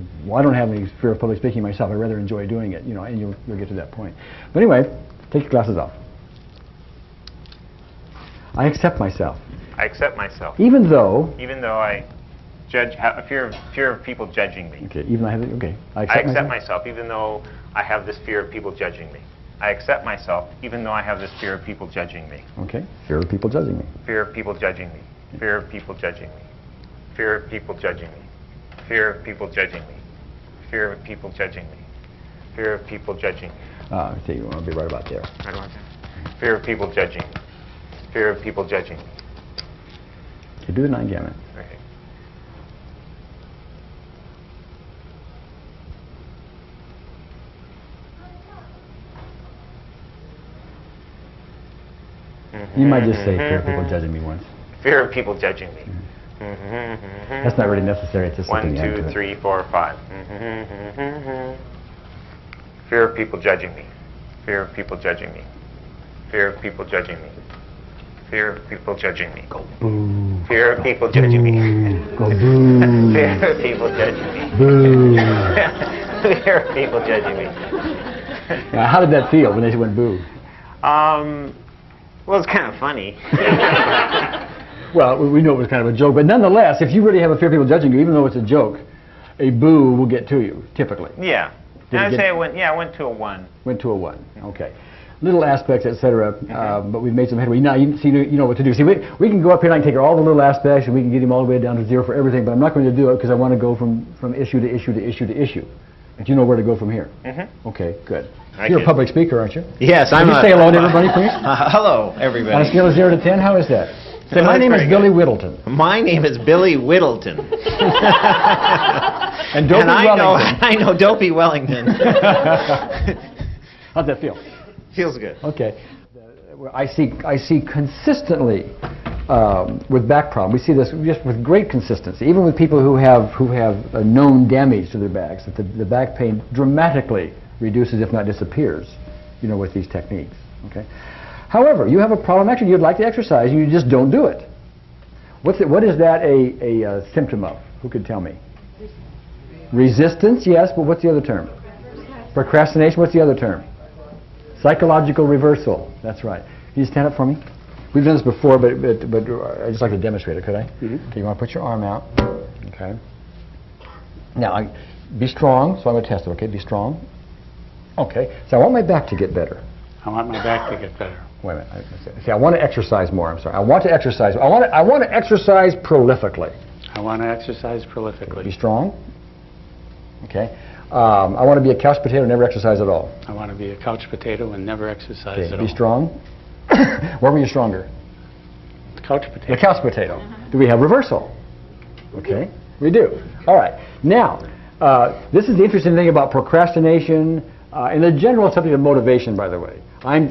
don't have any fear of public speaking myself. I rather enjoy doing it, and you'll get to that point. But anyway, take your glasses off. I accept myself. I accept myself. Even though I have a fear of people judging me. Okay, I accept myself even though I have this fear of people judging me. I accept myself even though I have this fear of people judging me. Okay, fear of people judging me. Fear of people judging me. Fear of people judging me. Fear of people judging me. Fear of people judging me. Fear of people judging me. Fear of people judging me. So you want to be right about there. Right about there. Fear of people judging me. Fear of people judging me. Okay, do the 9 gamut. Okay. You might just say fear of people judging me once. Fear of people judging me. That's not really necessary. It's just 1, 2, 3, 4, 5. Fear of people judging me. Fear of people judging me. Fear of people judging me. Fear of people judging me. Go boo. Fear of people judging me. Go boo. Fear of people judging me. Boo. Fear of people judging me. Now, how did that feel when they went boo? Well, it's kind of funny. Well, we know it was kind of a joke, but nonetheless, if you really have a fear of people judging you, even though it's a joke, a boo will get to you, typically. Yeah. Did it I'd get- say it went to a 1. Went to a 1. Okay. Little aspects, et cetera, but we've made some headway. Now, you know what to do. See, we can go up here and I can take all the little aspects and we can get him all the way down to 0 for everything, but I'm not going to do it because I want to go from issue to issue to issue to issue. But you know where to go from here. Okay, good. You're a public speaker, aren't you? Yes, Can I'm you say hello to everybody, please? Hello, On a everybody. scale of 0 to 10, how is that? Say, my That's name is very Billy Whittleton. My name is Billy Whittleton. And Dopey And Wellington. I know Dopey Wellington. How's that feel? Feels good. Okay. I see consistently with back problems. We see this just with great consistency, even with people who have known damage to their backs, that the back pain dramatically reduces, if not disappears, with these techniques. Okay. However, you have a problem. Actually, you'd like to exercise, and you just don't do it. What is that a symptom of? Who could tell me? Resistance, yes, but what's the other term? Procrastination. What's the other term? Psychological reversal. That's right. Can you stand up for me? We've done this before, but I'd just like to demonstrate it, could I? Okay, you want to put your arm out. Okay. Now, be strong, so I'm going to test it, okay? Be strong. Okay. So I want my back to get better. I want my back to get better. Wait a minute. See, I want to exercise more. I'm sorry. I want to exercise. I want to exercise prolifically. I want to exercise prolifically. Be strong. Okay. I want to be a couch potato and never exercise at all. I want to be a couch potato and never exercise at all. Be strong. Where were you stronger? The couch potato. The couch potato. Do we have reversal? Okay. We do. All right. Now, this is the interesting thing about procrastination and the general subject of motivation, by the way.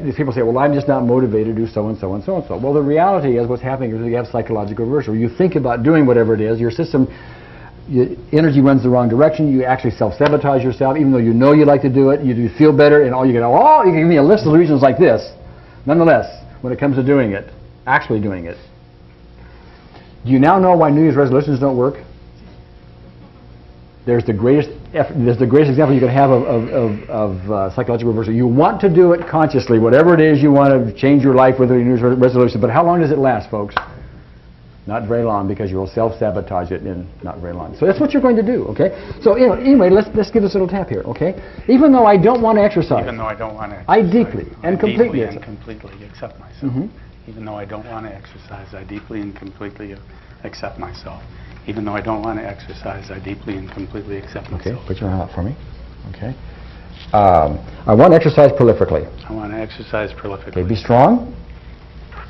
These people say, well, I'm just not motivated to do so and so and so and so. Well, the reality is what's happening is you have psychological reversal. You think about doing whatever it is, your system, your energy runs the wrong direction, you actually self-sabotage yourself, even though you know you like to do it, you feel better, and all you can, you can give me a list of reasons like this. Nonetheless, when it comes to doing it, actually doing it, do you now know why New Year's resolutions don't work? There's the greatest example you can have of psychological reversal. You want to do it consciously, whatever it is you want to change your life with a New Year's resolution, but how long does it last, folks? Not very long, because you will self-sabotage it in not very long. So that's what you're going to do, okay? So anyway, let's give this a little tap here, okay? Even though I don't want to exercise. Even though I don't want to exercise. I deeply and completely accept myself. Even though I don't want to exercise, I deeply and completely accept myself. Even though I don't want to exercise, I deeply and completely accept myself. Okay, put your hand out for me. Okay. I want to exercise prolifically. I want to exercise prolifically. Okay, be strong.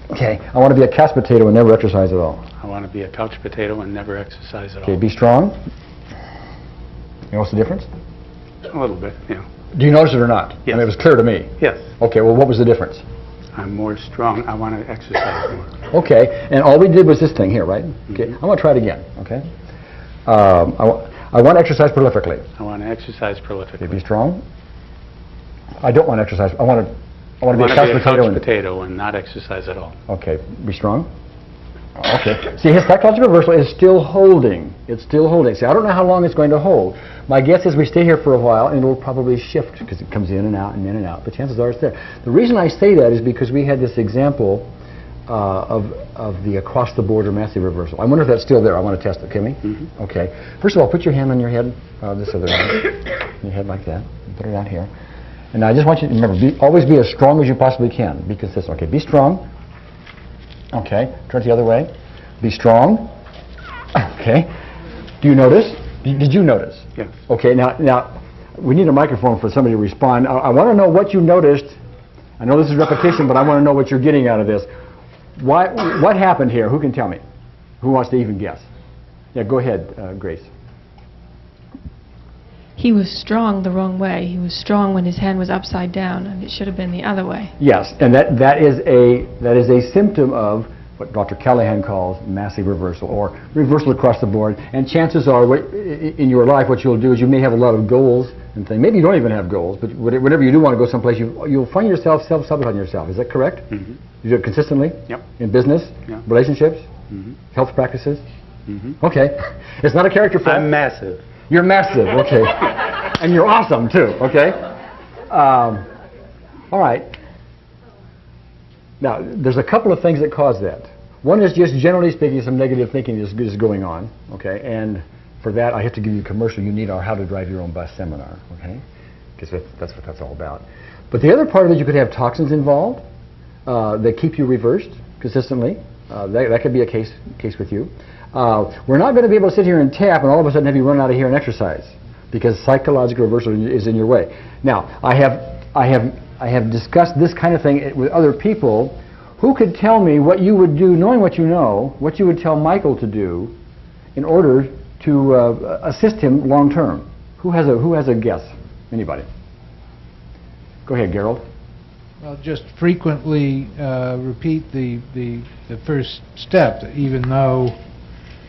Okay, I want to be a couch potato and never exercise at all. I want to be a couch potato and never exercise at all. Okay, be strong. You know what's the difference? A little bit, yeah. Do you notice it or not? Yes. I mean, it was clear to me. Yes. Okay, well, what was the difference? I'm more strong. I want to exercise more. Okay, and all we did was this thing here, right? Okay, I'm going to try it again, okay? I want to exercise prolifically. I want to exercise prolifically. Okay, be strong. I don't want to exercise. I want to be a couch potato and not exercise at all. Okay, be strong. Okay. See, his psychological reversal is still holding. It's still holding. See, I don't know how long it's going to hold. My guess is we stay here for a while, and it'll probably shift because it comes in and out and in and out. But chances are it's there. The reason I say that is because we had this example of the across-the-board or massive reversal. I wonder if that's still there. I want to test it. Can we? Okay. First of all, put your hand on your head, this other hand, your head like that. Put it out here. And now I just want you to remember, always be as strong as you possibly can. Be consistent. Okay, be strong. Okay, turn it the other way. Be strong. Okay. Do you notice? Did you notice? Yes. Okay, now we need a microphone for somebody to respond. I want to know what you noticed. I know this is repetition, but I want to know what you're getting out of this. What happened here? Who can tell me? Who wants to even guess? Yeah, go ahead, Grace. He was strong the wrong way. He was strong when his hand was upside down, and it should have been the other way. Yes, and that is a symptom of what Dr. Callahan calls massive reversal, or reversal across the board. And chances are, in your life, what you'll do is you may have a lot of goals and things. Maybe you don't even have goals, but whenever you do want to go someplace, you'll find yourself self-sabotaging yourself. Is that correct? Mm-hmm. You do it consistently? Yep. In business? Yeah. Relationships? Mm-hmm. Health practices? Mm-hmm. Okay. It's not a character flaw. I'm massive. You're massive, okay. And you're awesome, too, okay? All right. Now, there's a couple of things that cause that. One is just generally speaking, some negative thinking is going on, okay? And for that, I have to give you a commercial. You need our How to Drive Your Own Bus seminar, okay? Because that's what that's all about. But the other part of it, you could have toxins involved that keep you reversed consistently. That could be a case with you. We're not going to be able to sit here and tap and all of a sudden have you run out of here and exercise because psychological reversal is in your way. Now, I have discussed this kind of thing with other people. Who could tell me what you would do, knowing what you know, what you would tell Michael to do in order to assist him long term? Who has a guess? Anybody? Go ahead, Gerald. Well, just frequently repeat the first step. Even though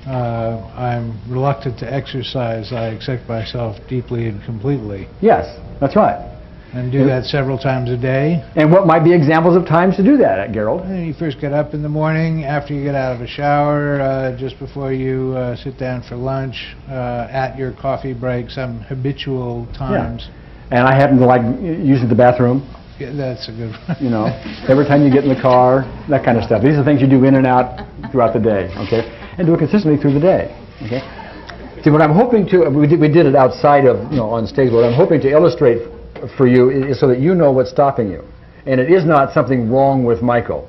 I'm reluctant to exercise, I accept myself deeply and completely. Yes, that's right. And do that several times a day. And what might be examples of times to do that, Gerald? And you first get up in the morning, after you get out of a shower, just before you sit down for lunch, at your coffee break, some habitual times. Yeah. And I happen to like using the bathroom. Yeah, that's a good one. You know, every time you get in the car, that kind of stuff. These are things you do in and out throughout the day, okay? And do it consistently through the day, okay? See, what I'm hoping to, we did it outside of, on stage, what I'm hoping to illustrate for you is so that you know what's stopping you. And it is not something wrong with Michael.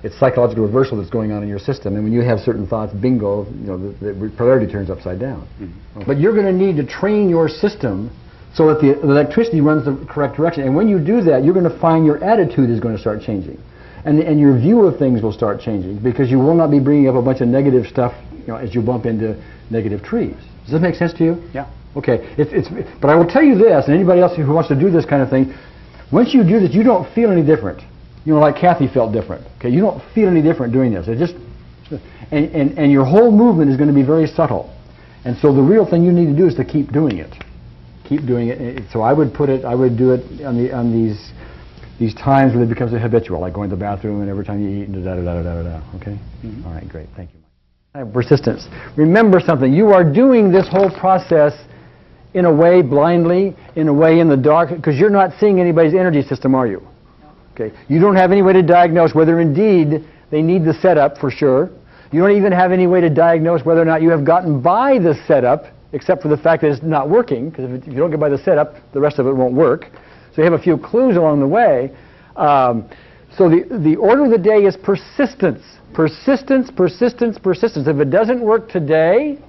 It's psychological reversal that's going on in your system. And when you have certain thoughts, bingo, the polarity turns upside down. Mm-hmm. But you're going to need to train your system so that the electricity runs the correct direction. And when you do that, you're going to find your attitude is going to start changing. And your view of things will start changing because you will not be bringing up a bunch of negative stuff as you bump into negative trees. Does that make sense to you? Yeah. Okay. But I will tell you this, and anybody else who wants to do this kind of thing, once you do this, you don't feel any different. Like Kathy felt different. Okay. You don't feel any different doing this. It just, and your whole movement is going to be very subtle. And so the real thing you need to do is to keep doing it. Keep doing it. So I would do it on these times where it becomes a habitual, like going to the bathroom and every time you eat, and da-da-da-da-da-da, okay? Mm-hmm. All right, great, thank you. Persistence. Remember something, you are doing this whole process in a way blindly, in a way in the dark, because you're not seeing anybody's energy system, are you? Okay. You don't have any way to diagnose whether indeed they need the setup for sure. You don't even have any way to diagnose whether or not you have gotten by the setup, except for the fact that it's not working, because if you don't get by the setup, the rest of it won't work. So you have a few clues along the way. So the order of the day is persistence. Persistence, persistence, persistence. If it doesn't work today,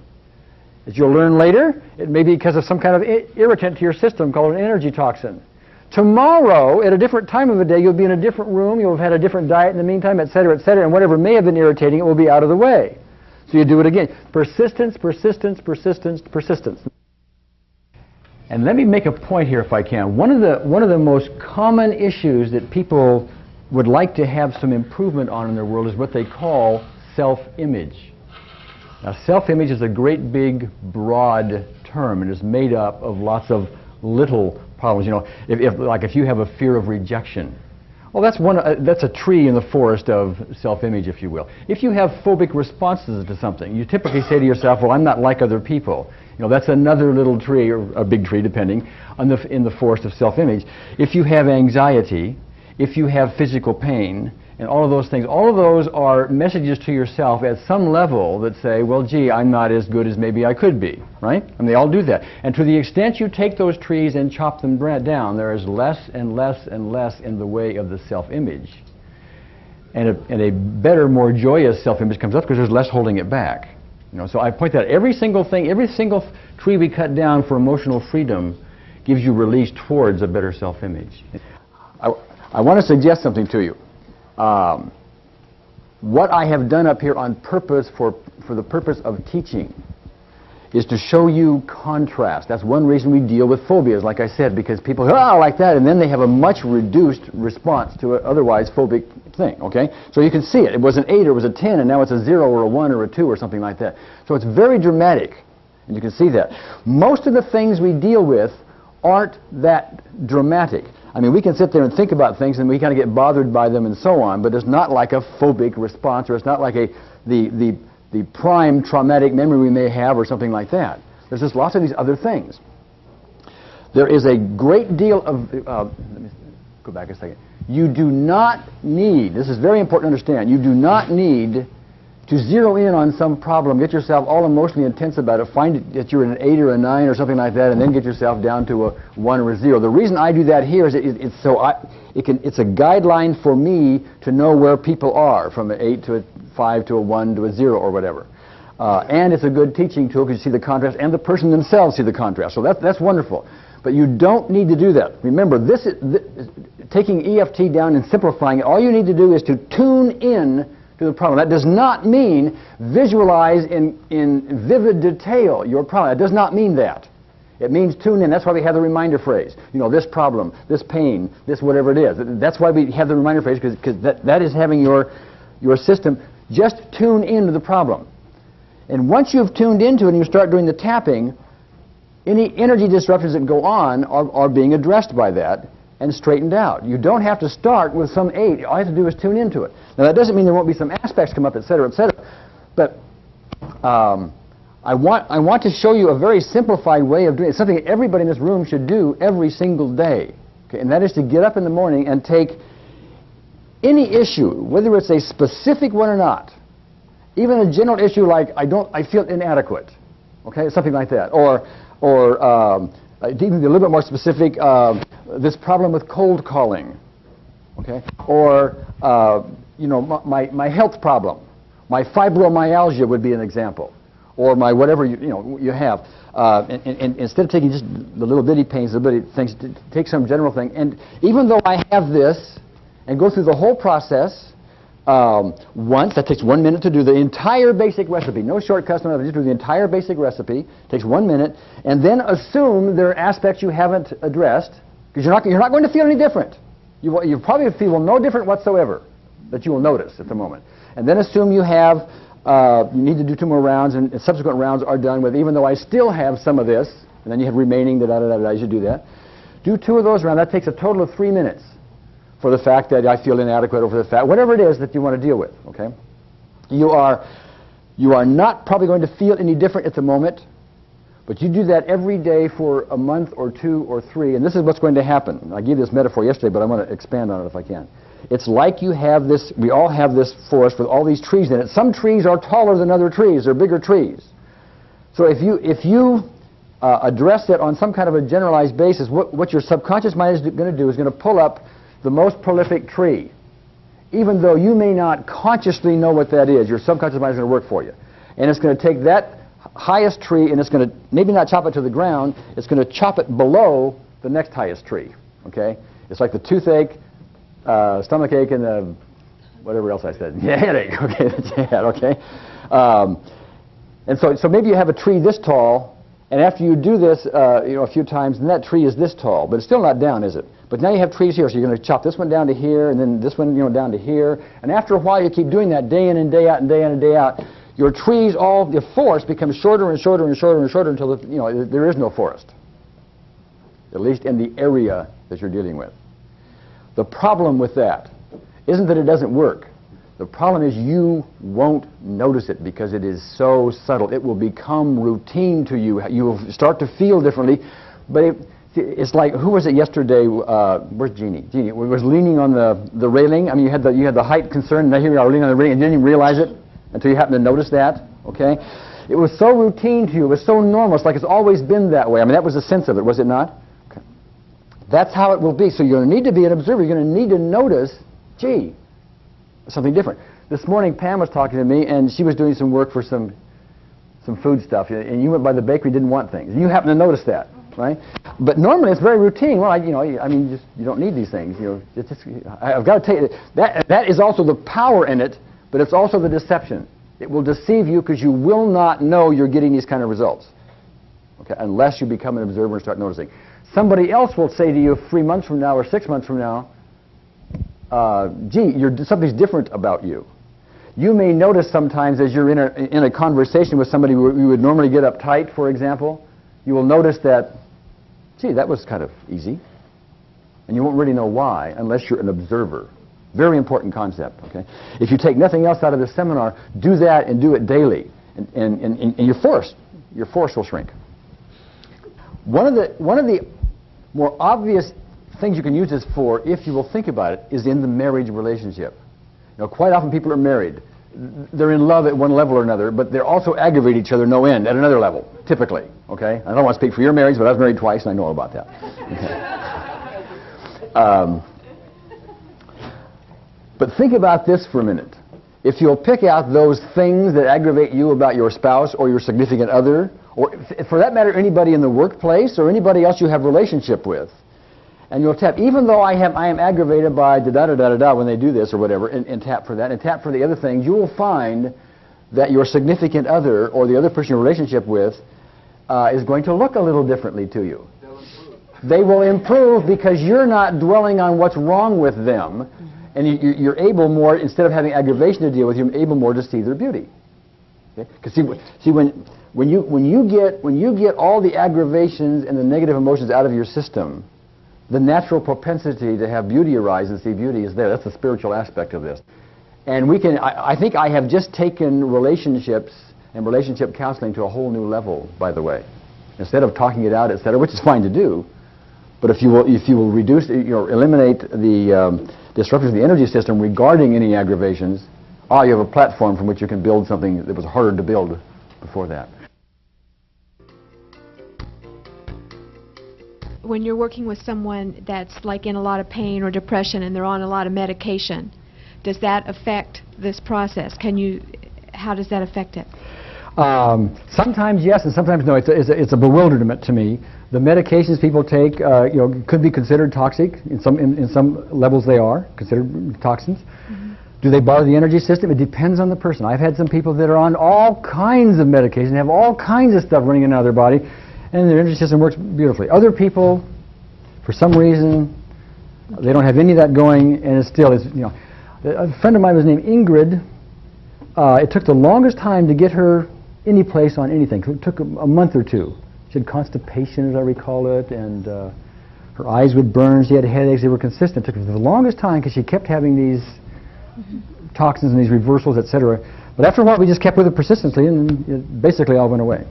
as you'll learn later, it may be because of some kind of irritant to your system called an energy toxin. Tomorrow, at a different time of the day, you'll be in a different room, you'll have had a different diet in the meantime, et cetera, and whatever may have been irritating, it will be out of the way. So you do it again. Persistence, persistence, persistence, persistence. And let me make a point here if I can. One of the most common issues that people would like to have some improvement on in their world is what they call self-image. Now, self-image is a great big broad term and is made up of lots of little problems. If you have a fear of rejection, well, that's a tree in the forest of self-image, if you will. If you have phobic responses to something, you typically say to yourself, well, I'm not like other people. That's another little tree, or a big tree, depending, in the forest of self-image. If you have anxiety, if you have physical pain, and all of those things, all of those are messages to yourself at some level that say, well, gee, I'm not as good as maybe I could be, right? And they all do that. And to the extent you take those trees and chop them down, there is less and less and less in the way of the self-image. And a better, more joyous self-image comes up because there's less holding it back. So I point out every single tree we cut down for emotional freedom gives you release towards a better self-image. I want to suggest something to you. What I have done up here on purpose for the purpose of teaching is to show you contrast. That's one reason we deal with phobias, like I said, because people go, oh, like that, and then they have a much reduced response to an otherwise phobic thing, okay? So you can see it. It was an 8 or it was a 10, and now it's a 0 or a 1 or a 2 or something like that. So it's very dramatic, and you can see that. Most of the things we deal with aren't that dramatic. I mean, we can sit there and think about things, and we kind of get bothered by them and so on, but it's not like a phobic response, or it's not like the prime traumatic memory we may have or something like that. There's just lots of these other things. There is a great deal of, let me go back a second. You do not need, this is very important to understand, you do not need to zero in on some problem, get yourself all emotionally intense about it, find that you're an 8 or a 9 or something like that, and then get yourself down to a 1 or a 0. The reason I do that here is it's a guideline for me to know where people are, from an 8 to a 5 to a 1 to a 0 or whatever. And it's a good teaching tool because you see the contrast, and the person themselves see the contrast. So that's wonderful. But you don't need to do that. Remember, taking EFT down and simplifying it, all you need to do is to tune in to the problem. That does not mean visualize in vivid detail your problem. It does not mean that. It means tune in. That's why we have the reminder phrase. You know, this problem, this pain, this whatever it is. That's why we have the reminder phrase, because that is having your system just tune into the problem. And once you've tuned into it and you start doing the tapping, any energy disruptions that go on are being addressed by that and straightened out. You don't have to start with some 8. All you have to do is tune into it. Now, that doesn't mean there won't be some aspects come up, et cetera, but I want to show you a very simplified way of doing it, something that everybody in this room should do every single day. Okay? And that is to get up in the morning and take any issue, whether it's a specific one or not, even a general issue like I feel inadequate, okay, something like that, or even be a little bit more specific, this problem with cold calling, okay, or you know, my health problem, my fibromyalgia would be an example, or my whatever you have. And instead of taking just the little bitty pains, the bitty things, take some general thing. And even though I have this, and go through the whole process once, that takes 1 minute to do the entire basic recipe. No shortcuts, no nothing. Just do the entire basic recipe. Takes 1 minute, and then assume there are aspects you haven't addressed, because you're not going to feel any different. You probably feel no different whatsoever that you will notice at the moment. And then assume you have you need to do 2 more rounds, and subsequent rounds are done with, even though I still have some of this, and then you have remaining, you should do that. Do 2 of those rounds. That takes a total of 3 minutes for the fact that I feel inadequate, or for the fact, whatever it is that you want to deal with, okay? You are not probably going to feel any different at the moment, but you do that every day for a month or 2 or 3, and this is what's going to happen. I gave this metaphor yesterday, but I want to expand on it if I can. It's like you have this, we all have this forest with all these trees in it. Some trees are taller than other trees. They're bigger trees. So if you address it on some kind of a generalized basis, what your subconscious mind is going to do is going to pull up the most prolific tree. Even though you may not consciously know what that is, your subconscious mind is going to work for you. And it's going to take that highest tree, and it's going to maybe not chop it to the ground, it's going to chop it below the next highest tree. Okay? It's like the toothache, stomach ache, and the whatever else I said. Yeah, headache. Okay, that's your head. Okay. And so maybe you have a tree this tall, and after you do this, a few times, then that tree is this tall, but it's still not down, is it? But now you have trees here, so you're going to chop this one down to here, and then this one, down to here. And after a while, you keep doing that day in and day out and day in and day out. Your trees, the forest becomes shorter and shorter and shorter and shorter until there is no forest, at least in the area that you're dealing with. The problem with that isn't that it doesn't work. The problem is you won't notice it because it is so subtle. It will become routine to you. You will start to feel differently. But it's like, who was it yesterday? Where's Jeannie? Jeannie was leaning on the railing. I mean, you had the height concern, and now here you are leaning on the railing, and you didn't even realize it until you happened to notice that. Okay? It was so routine to you. It was so normal. It's like it's always been that way. I mean, that was the sense of it, was it not? Okay. That's how it will be. So you're going to need to be an observer. You're going to need to notice, gee, something different. This morning, Pam was talking to me, and she was doing some work for some food stuff, and you went by the bakery, didn't want things. And you happened to notice that, right? But normally it's very routine. Well, you don't need these things. I've got to tell you that is also the power in it, but it's also the deception. It will deceive you because you will not know you're getting these kind of results, okay, unless you become an observer and start noticing. Somebody else will say to you 3 months from now or 6 months from now, gee, something's different about you. You may notice sometimes as you're in a conversation with somebody where you would normally get uptight, for example, you will notice that, gee, that was kind of easy. And you won't really know why unless you're an observer. Very important concept, okay? If you take nothing else out of this seminar, do that and do it daily. And your force will shrink. One of the more obvious things you can use this for, if you will think about it, is in the marriage relationship. Quite often people are married. they're in love at one level or another, but they're also aggravate each other no end at another level, typically, okay? I don't want to speak for your marriage, but I was married twice and I know all about that. Okay. But think about this for a minute. If you'll pick out those things that aggravate you about your spouse or your significant other, or for that matter, anybody in the workplace or anybody else you have a relationship with, and you'll tap, even though I am aggravated by da-da-da-da-da when they do this or whatever, and tap for that, and tap for the other things, you will find that your significant other or the other person you're in a relationship with is going to look a little differently to you. They will improve because you're not dwelling on what's wrong with them, and you're able more, instead of having aggravation to deal with, you're able more to see their beauty. Because see, when you get all the aggravations and the negative emotions out of your system, the natural propensity to have beauty arise and see beauty is there. That's the spiritual aspect of this. And we can, I think I have just taken relationships and relationship counseling to a whole new level, by the way. Instead of talking it out, etc., which is fine to do, but if you will reduce, eliminate the disruptions of the energy system regarding any aggravations, you have a platform from which you can build something that was harder to build before that. When you're working with someone that's like in a lot of pain or depression and they're on a lot of medication, does that affect this process? How does that affect it? Sometimes yes, and sometimes no. It's a bewilderment to me. The medications people take, could be considered toxic. In some levels, they are considered toxins. Mm-hmm. Do they bother the energy system? It depends on the person. I've had some people that are on all kinds of medication, have all kinds of stuff running in and out of their body, and their energy system works beautifully. Other people, for some reason, they don't have any of that going, and it still is. A friend of mine was named Ingrid. It took the longest time to get her any place on anything. It took a month or two. She had constipation, as I recall it, and her eyes would burn. She had headaches. They were consistent. It took her the longest time because she kept having these toxins and these reversals, etc. But after a while, we just kept with it persistently, and it basically all went away.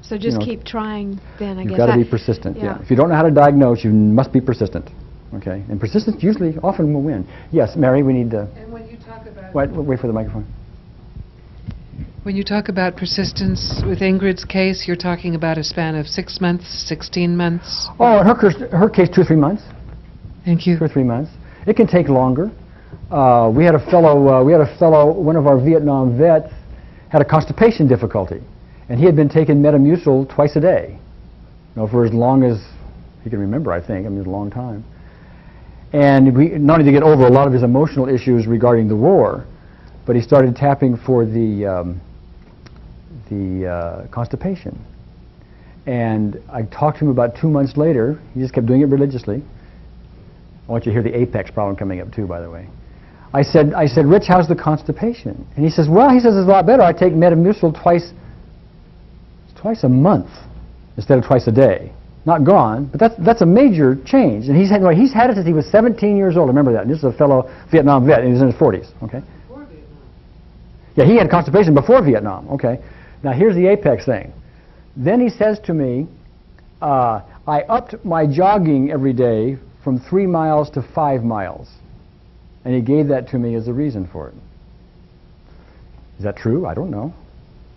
So just keep trying then, I guess. You've got to be persistent, yeah. If you don't know how to diagnose, you must be persistent, okay? And persistence usually often will win. Yes, Mary, we need to... And when you talk about... Wait for the microphone. When you talk about persistence with Ingrid's case, you're talking about a span of 6 months, 16 months? Oh, in her case, 2 or 3 months. Thank you. 2 or 3 months. It can take longer. We had a fellow, one of our Vietnam vets, had a constipation difficulty. And he had been taking Metamucil twice a day, for as long as he can remember, I think. I mean, it was a long time. And not only to get over a lot of his emotional issues regarding the war, but he started tapping for the constipation. And I talked to him about 2 months later. He just kept doing it religiously. I want you to hear the apex problem coming up too, by the way. I said, Rich, how's the constipation? And he says, well, it's a lot better. I take Metamucil twice a month instead of twice a day. Not gone, but that's a major change. And he's had it since he was 17 years old. Remember that. And this is a fellow Vietnam vet, and he was in his 40s. Okay. Before Vietnam. Yeah, he had constipation before Vietnam. Okay. Now here's the apex thing. Then he says to me, I upped my jogging every day from 3 miles to 5 miles, and he gave that to me as a reason for it. Is that true? I don't know.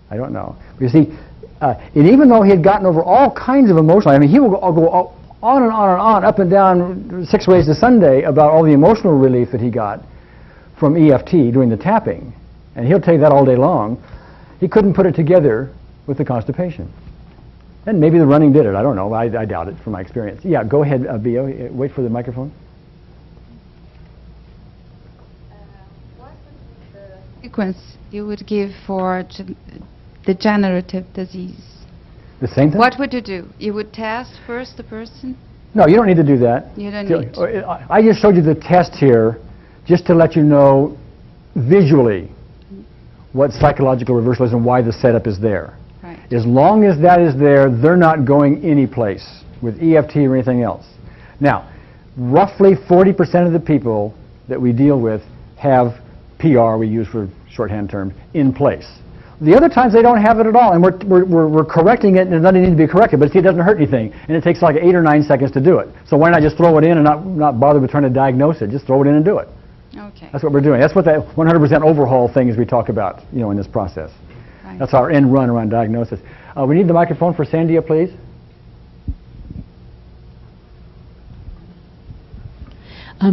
But you see. And even though he had gotten over all kinds of emotional, he will go on and on and on, up and down 6 ways to Sunday about all the emotional relief that he got from EFT doing the tapping. And he'll tell you that all day long. He couldn't put it together with the constipation. And maybe the running did it. I don't know. I doubt it from my experience. Yeah, go ahead, Bio. Wait for the microphone. What would be the sequence you would give for degenerative disease? The same thing? What would you do? You would test first the person? No, you don't need to do that. You don't need to. I just showed you the test here just to let you know visually what psychological reversal is and why the setup is there. Right. As long as that is there, they're not going any place with EFT or anything else. Now, roughly 40% of the people that we deal with have PR, we use for shorthand term, in place. The other times they don't have it at all, and we're correcting it, and it doesn't need to be corrected, but see, it doesn't hurt anything, and it takes like 8 or 9 seconds to do it. So why not just throw it in and not bother with trying to diagnose it? Just throw it in and do it. Okay. That's what we're doing. That's what that 100% overhaul thing is we talk about, in this process. Right. That's our end run around diagnosis. We need the microphone for Sandia, please.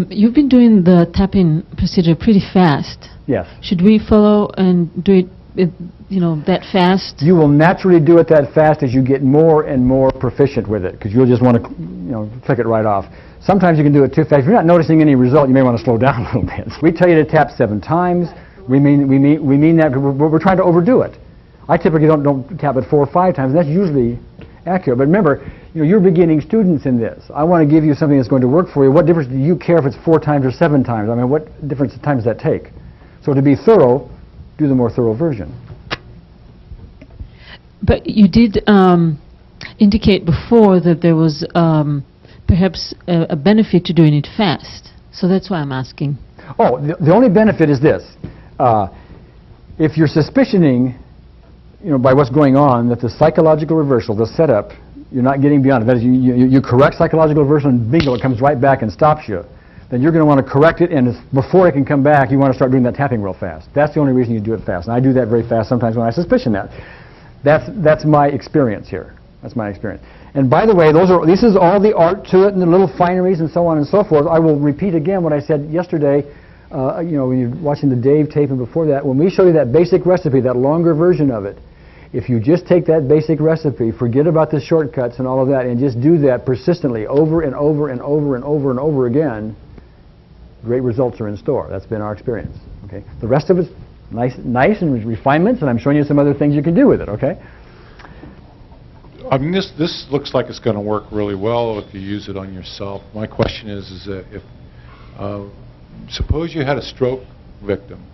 You've been doing the tapping procedure pretty fast. Yes. Should we follow and do it, that fast? You will naturally do it that fast as you get more and more proficient with it, because you'll just want to, click it right off. Sometimes you can do it too fast. If you're not noticing any result, you may want to slow down a little bit. We tell you to tap 7 times. We mean that because we're trying to overdo it. I typically don't tap it 4 or 5 times, and that's usually accurate. But remember, you're beginning students in this. I want to give you something that's going to work for you. What difference do you care if it's 4 times or 7 times? I mean, what difference in time does that take? So to be thorough, do the more thorough version. But you did indicate before that there was perhaps a benefit to doing it fast. So that's why I'm asking. Oh, the only benefit is this. If you're suspicioning, by what's going on, that the psychological reversal, the setup, you're not getting beyond it. That is, you correct psychological reversal and bingo, it comes right back and stops you. Then you're going to want to correct it, and before it can come back, you want to start doing that tapping real fast. That's the only reason you do it fast. And I do that very fast sometimes when I suspicion that. That's my experience here. That's my experience. And by the way, this is all the art to it and the little fineries and so on and so forth. I will repeat again what I said yesterday, when you're watching the Dave tape and before that. When we show you that basic recipe, that longer version of it, if you just take that basic recipe, forget about the shortcuts and all of that, and just do that persistently over and over and over and over and over again, great results are in store. That's been our experience. Okay? The rest of it's nice and refinements, and I'm showing you some other things you can do with it. Okay? I mean, this looks like it's going to work really well if you use it on yourself. My question is that if suppose you had a stroke victim,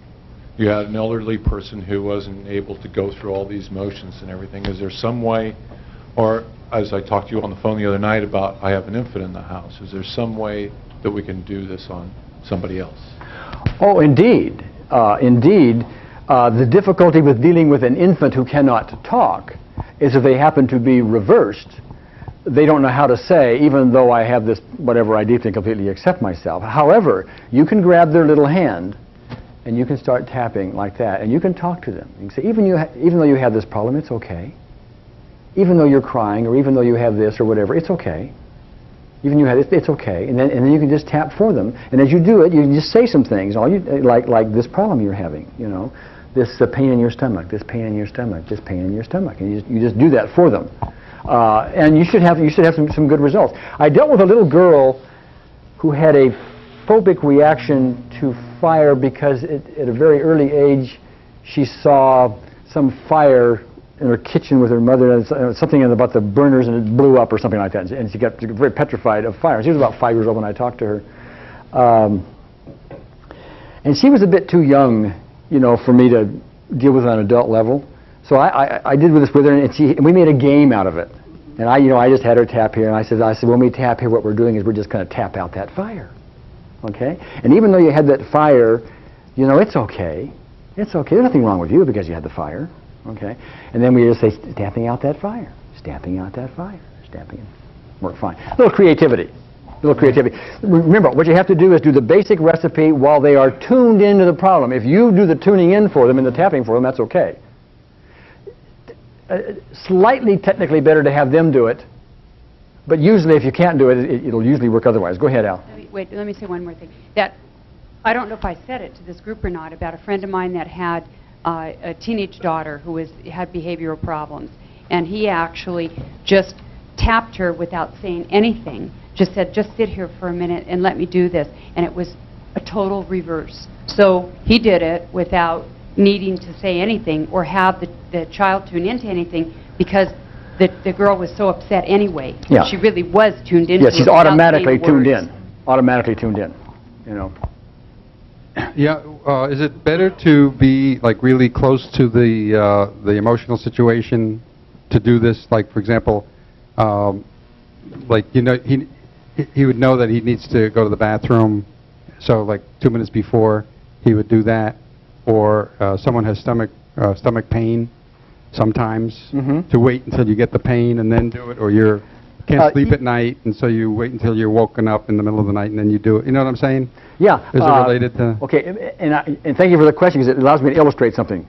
you had an elderly person who wasn't able to go through all these motions and everything. Is there some way, or as I talked to you on the phone the other night about I have an infant in the house, is there some way that we can do this on somebody else? Oh, indeed. Indeed. The difficulty with dealing with an infant who cannot talk is if they happen to be reversed, they don't know how to say, even though I have this, whatever I deeply and completely accept myself. However, you can grab their little hand and you can start tapping like that, and you can talk to them. You can say, even though you have this problem, it's okay. Even though you're crying, or even though you have this or whatever, it's okay. Even you have this, it's okay. And then you can just tap for them. And as you do it, you can just say some things, like this problem you're having, this pain in your stomach, this pain in your stomach, this pain in your stomach, and you just do that for them. And you should have some good results. I dealt with a little girl who had a phobic reaction to fire because at a very early age she saw some fire in her kitchen with her mother, and something about the burners, and it blew up or something like that, and she got very petrified of fire. She was about 5 years old when I talked to her. And she was a bit too young, for me to deal with on an adult level. So I did this with her, and we made a game out of it. And I just had her tap here, and I said, when we tap here, what we're doing is we're just going to tap out that fire. Okay? And even though you had that fire, it's okay. It's okay. There's nothing wrong with you because you had the fire. Okay? And then we just say, stamping out that fire, stamping out that fire, stamping it. Work fine. A little creativity. Remember, what you have to do is do the basic recipe while they are tuned into the problem. If you do the tuning in for them and the tapping for them, that's okay. Slightly technically better to have them do it, but usually if you can't do it, it'll usually work otherwise. Go ahead, Al. Let me say one more thing. That I don't know if I said it to this group or not, about a friend of mine that had a teenage daughter who had behavioral problems, and he actually just tapped her without saying anything, just said, just sit here for a minute and let me do this, and it was a total reverse. So he did it without needing to say anything or have the child tune into anything, because the girl was so upset anyway. Yeah. She really was tuned into it. She's automatically tuned in. Automatically tuned in, Yeah, is it better to be really close to the emotional situation to do this? Like, for example, he would know that he needs to go to the bathroom, so 2 minutes before he would do that. Or someone has stomach pain sometimes, to wait until you get the pain and then do it, or you're can't sleep at night, and so you wait until you're woken up in the middle of the night, and then you do it. You know what I'm saying? Yeah. Is it related to... Okay, and thank you for the question, because it allows me to illustrate something.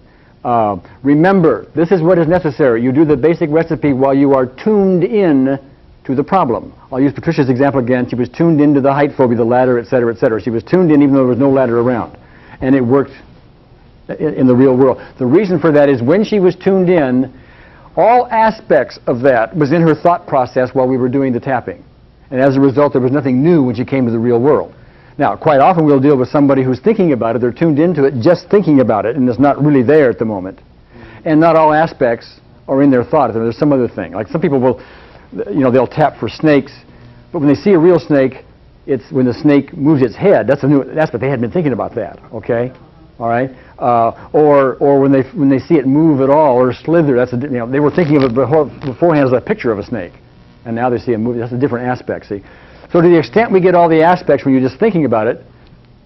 Remember, this is what is necessary. You do the basic recipe while you are tuned in to the problem. I'll use Patricia's example again. She was tuned into the height phobia, the ladder, et cetera, et cetera. She was tuned in even though there was no ladder around. And it worked in the real world. The reason for that is when she was tuned in, all aspects of that was in her thought process while we were doing the tapping. And as a result, there was nothing new when she came to the real world. Now, quite often we'll deal with somebody who's thinking about it, they're tuned into it, just thinking about it, and it's not really there at the moment. And not all aspects are in their thought. There's some other thing. Like some people will, they'll tap for snakes, but when they see a real snake, it's when the snake moves its head. That's a new aspect. They hadn't been thinking about that, okay? All right? Or when they see it move at all or slither, that's they were thinking of it beforehand as a picture of a snake, and now they see it move. That's a different aspect, see? So to the extent we get all the aspects when you're just thinking about it,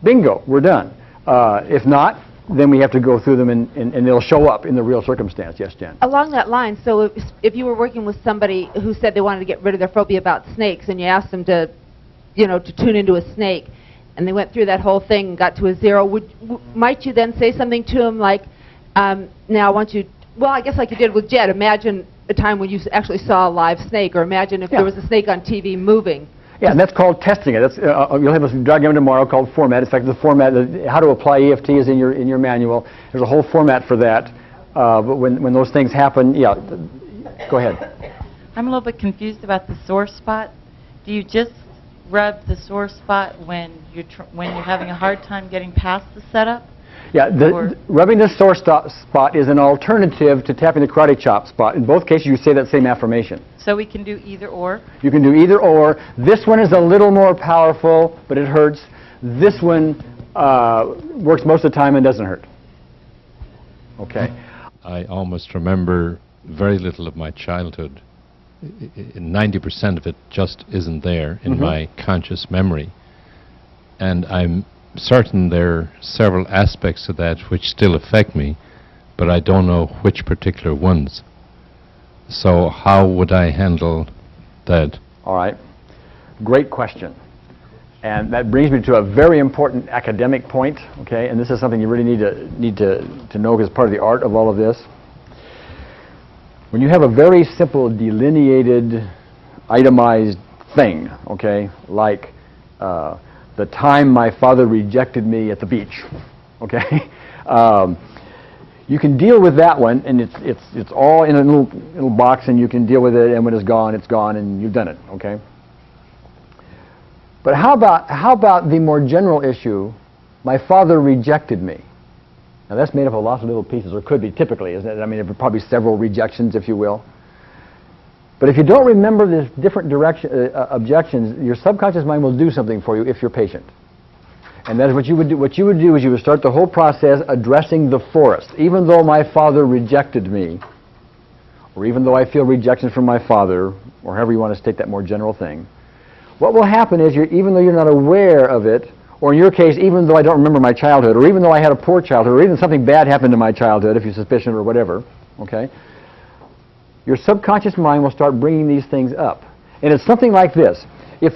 bingo, we're done. If not, then we have to go through them and they'll show up in the real circumstance. Yes, Jen? Along that line, so if you were working with somebody who said they wanted to get rid of their phobia about snakes and you asked them to, to tune into a snake, and they went through that whole thing and got to a 0, might you then say something to them like, now I want you, well, I guess like you did with Jed, imagine a time when you actually saw a live snake, or imagine if there was a snake on TV moving. Yeah, and that's called testing it. That's, you'll have a diagram tomorrow called format. In fact, the format, how to apply EFT is in your manual. There's a whole format for that. But when those things happen, yeah, go ahead. I'm a little bit confused about the sore spot. Do you just rub the sore spot when you're having a hard time getting past the setup? Yeah, rubbing the sore spot is an alternative to tapping the karate chop spot. In both cases, you say that same affirmation. So we can do either or? You can do either or. This one is a little more powerful, but it hurts. This one works most of the time and doesn't hurt. Okay. I almost remember very little of my childhood. 90% of it just isn't there in my conscious memory. And I'm certain there are several aspects of that which still affect me, but I don't know which particular ones. So how would I handle that? All right. Great question. And that brings me to a very important academic point, okay? And this is something you really need to know because part of the art of all of this. When you have a very simple delineated, itemized thing, okay, like the time my father rejected me at the beach, okay, you can deal with that one, and it's all in a little box, and you can deal with it, and when it's gone, and you've done it, okay. But how about the more general issue? My father rejected me. Now that's made up of lots of little pieces, or could be typically, isn't it? I mean, there are probably several rejections, if you will. But if you don't remember the different objections, your subconscious mind will do something for you if you're patient. And that is what you would do. What you would do is you would start the whole process addressing the forest. Even though my father rejected me, or even though I feel rejection from my father, or however you want to state that more general thing, what will happen is even though you're not aware of it, or in your case, even though I don't remember my childhood, or even though I had a poor childhood, or even something bad happened in my childhood, if you're suspicious or whatever, okay, your subconscious mind will start bringing these things up. And it's something like this. If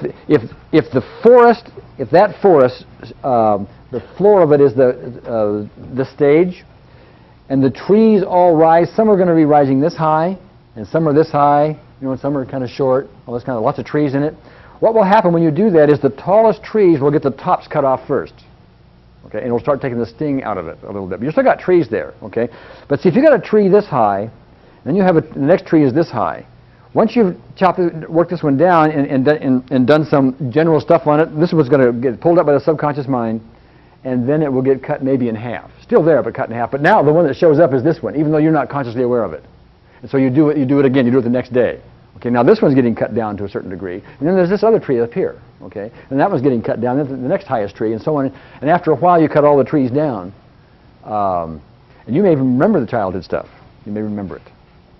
that forest, the floor of it is the stage, and the trees all rise, some are going to be rising this high, and some are this high, and some are kind of short, all this kind of lots of trees in it. What will happen when you do that is the tallest trees will get the tops cut off first. Okay, and it'll start taking the sting out of it a little bit. But you still got trees there, okay? But see, if you got a tree this high, then you have the next tree is this high. Once you've worked this one down and done some general stuff on it, this one's going to get pulled up by the subconscious mind, and then it will get cut maybe in half. Still there, but cut in half. But now the one that shows up is this one, even though you're not consciously aware of it. And so you do it again. You do it the next day. Okay, now this one's getting cut down to a certain degree, and then there's this other tree up here, okay, and that one's getting cut down, then the next highest tree, and so on, and after a while you cut all the trees down, and you may even remember the childhood stuff, you may remember it,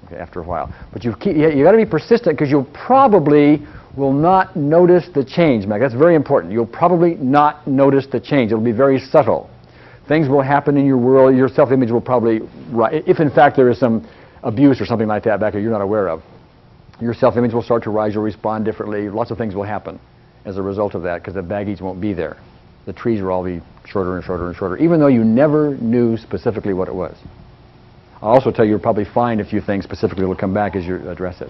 okay, after a while, but you got to be persistent because you probably will not notice the change, Meg. That's very important. You'll probably not notice the change. It'll be very subtle. Things will happen in your world, your self-image will probably, if in fact there is some abuse or something like that back here you're not aware of. Your self-image will start to rise, you'll respond differently, lots of things will happen as a result of that because the baggage won't be there. The trees will all be shorter and shorter and shorter, even though you never knew specifically what it was. I'll also tell you you'll probably find a few things specifically will come back as you address it.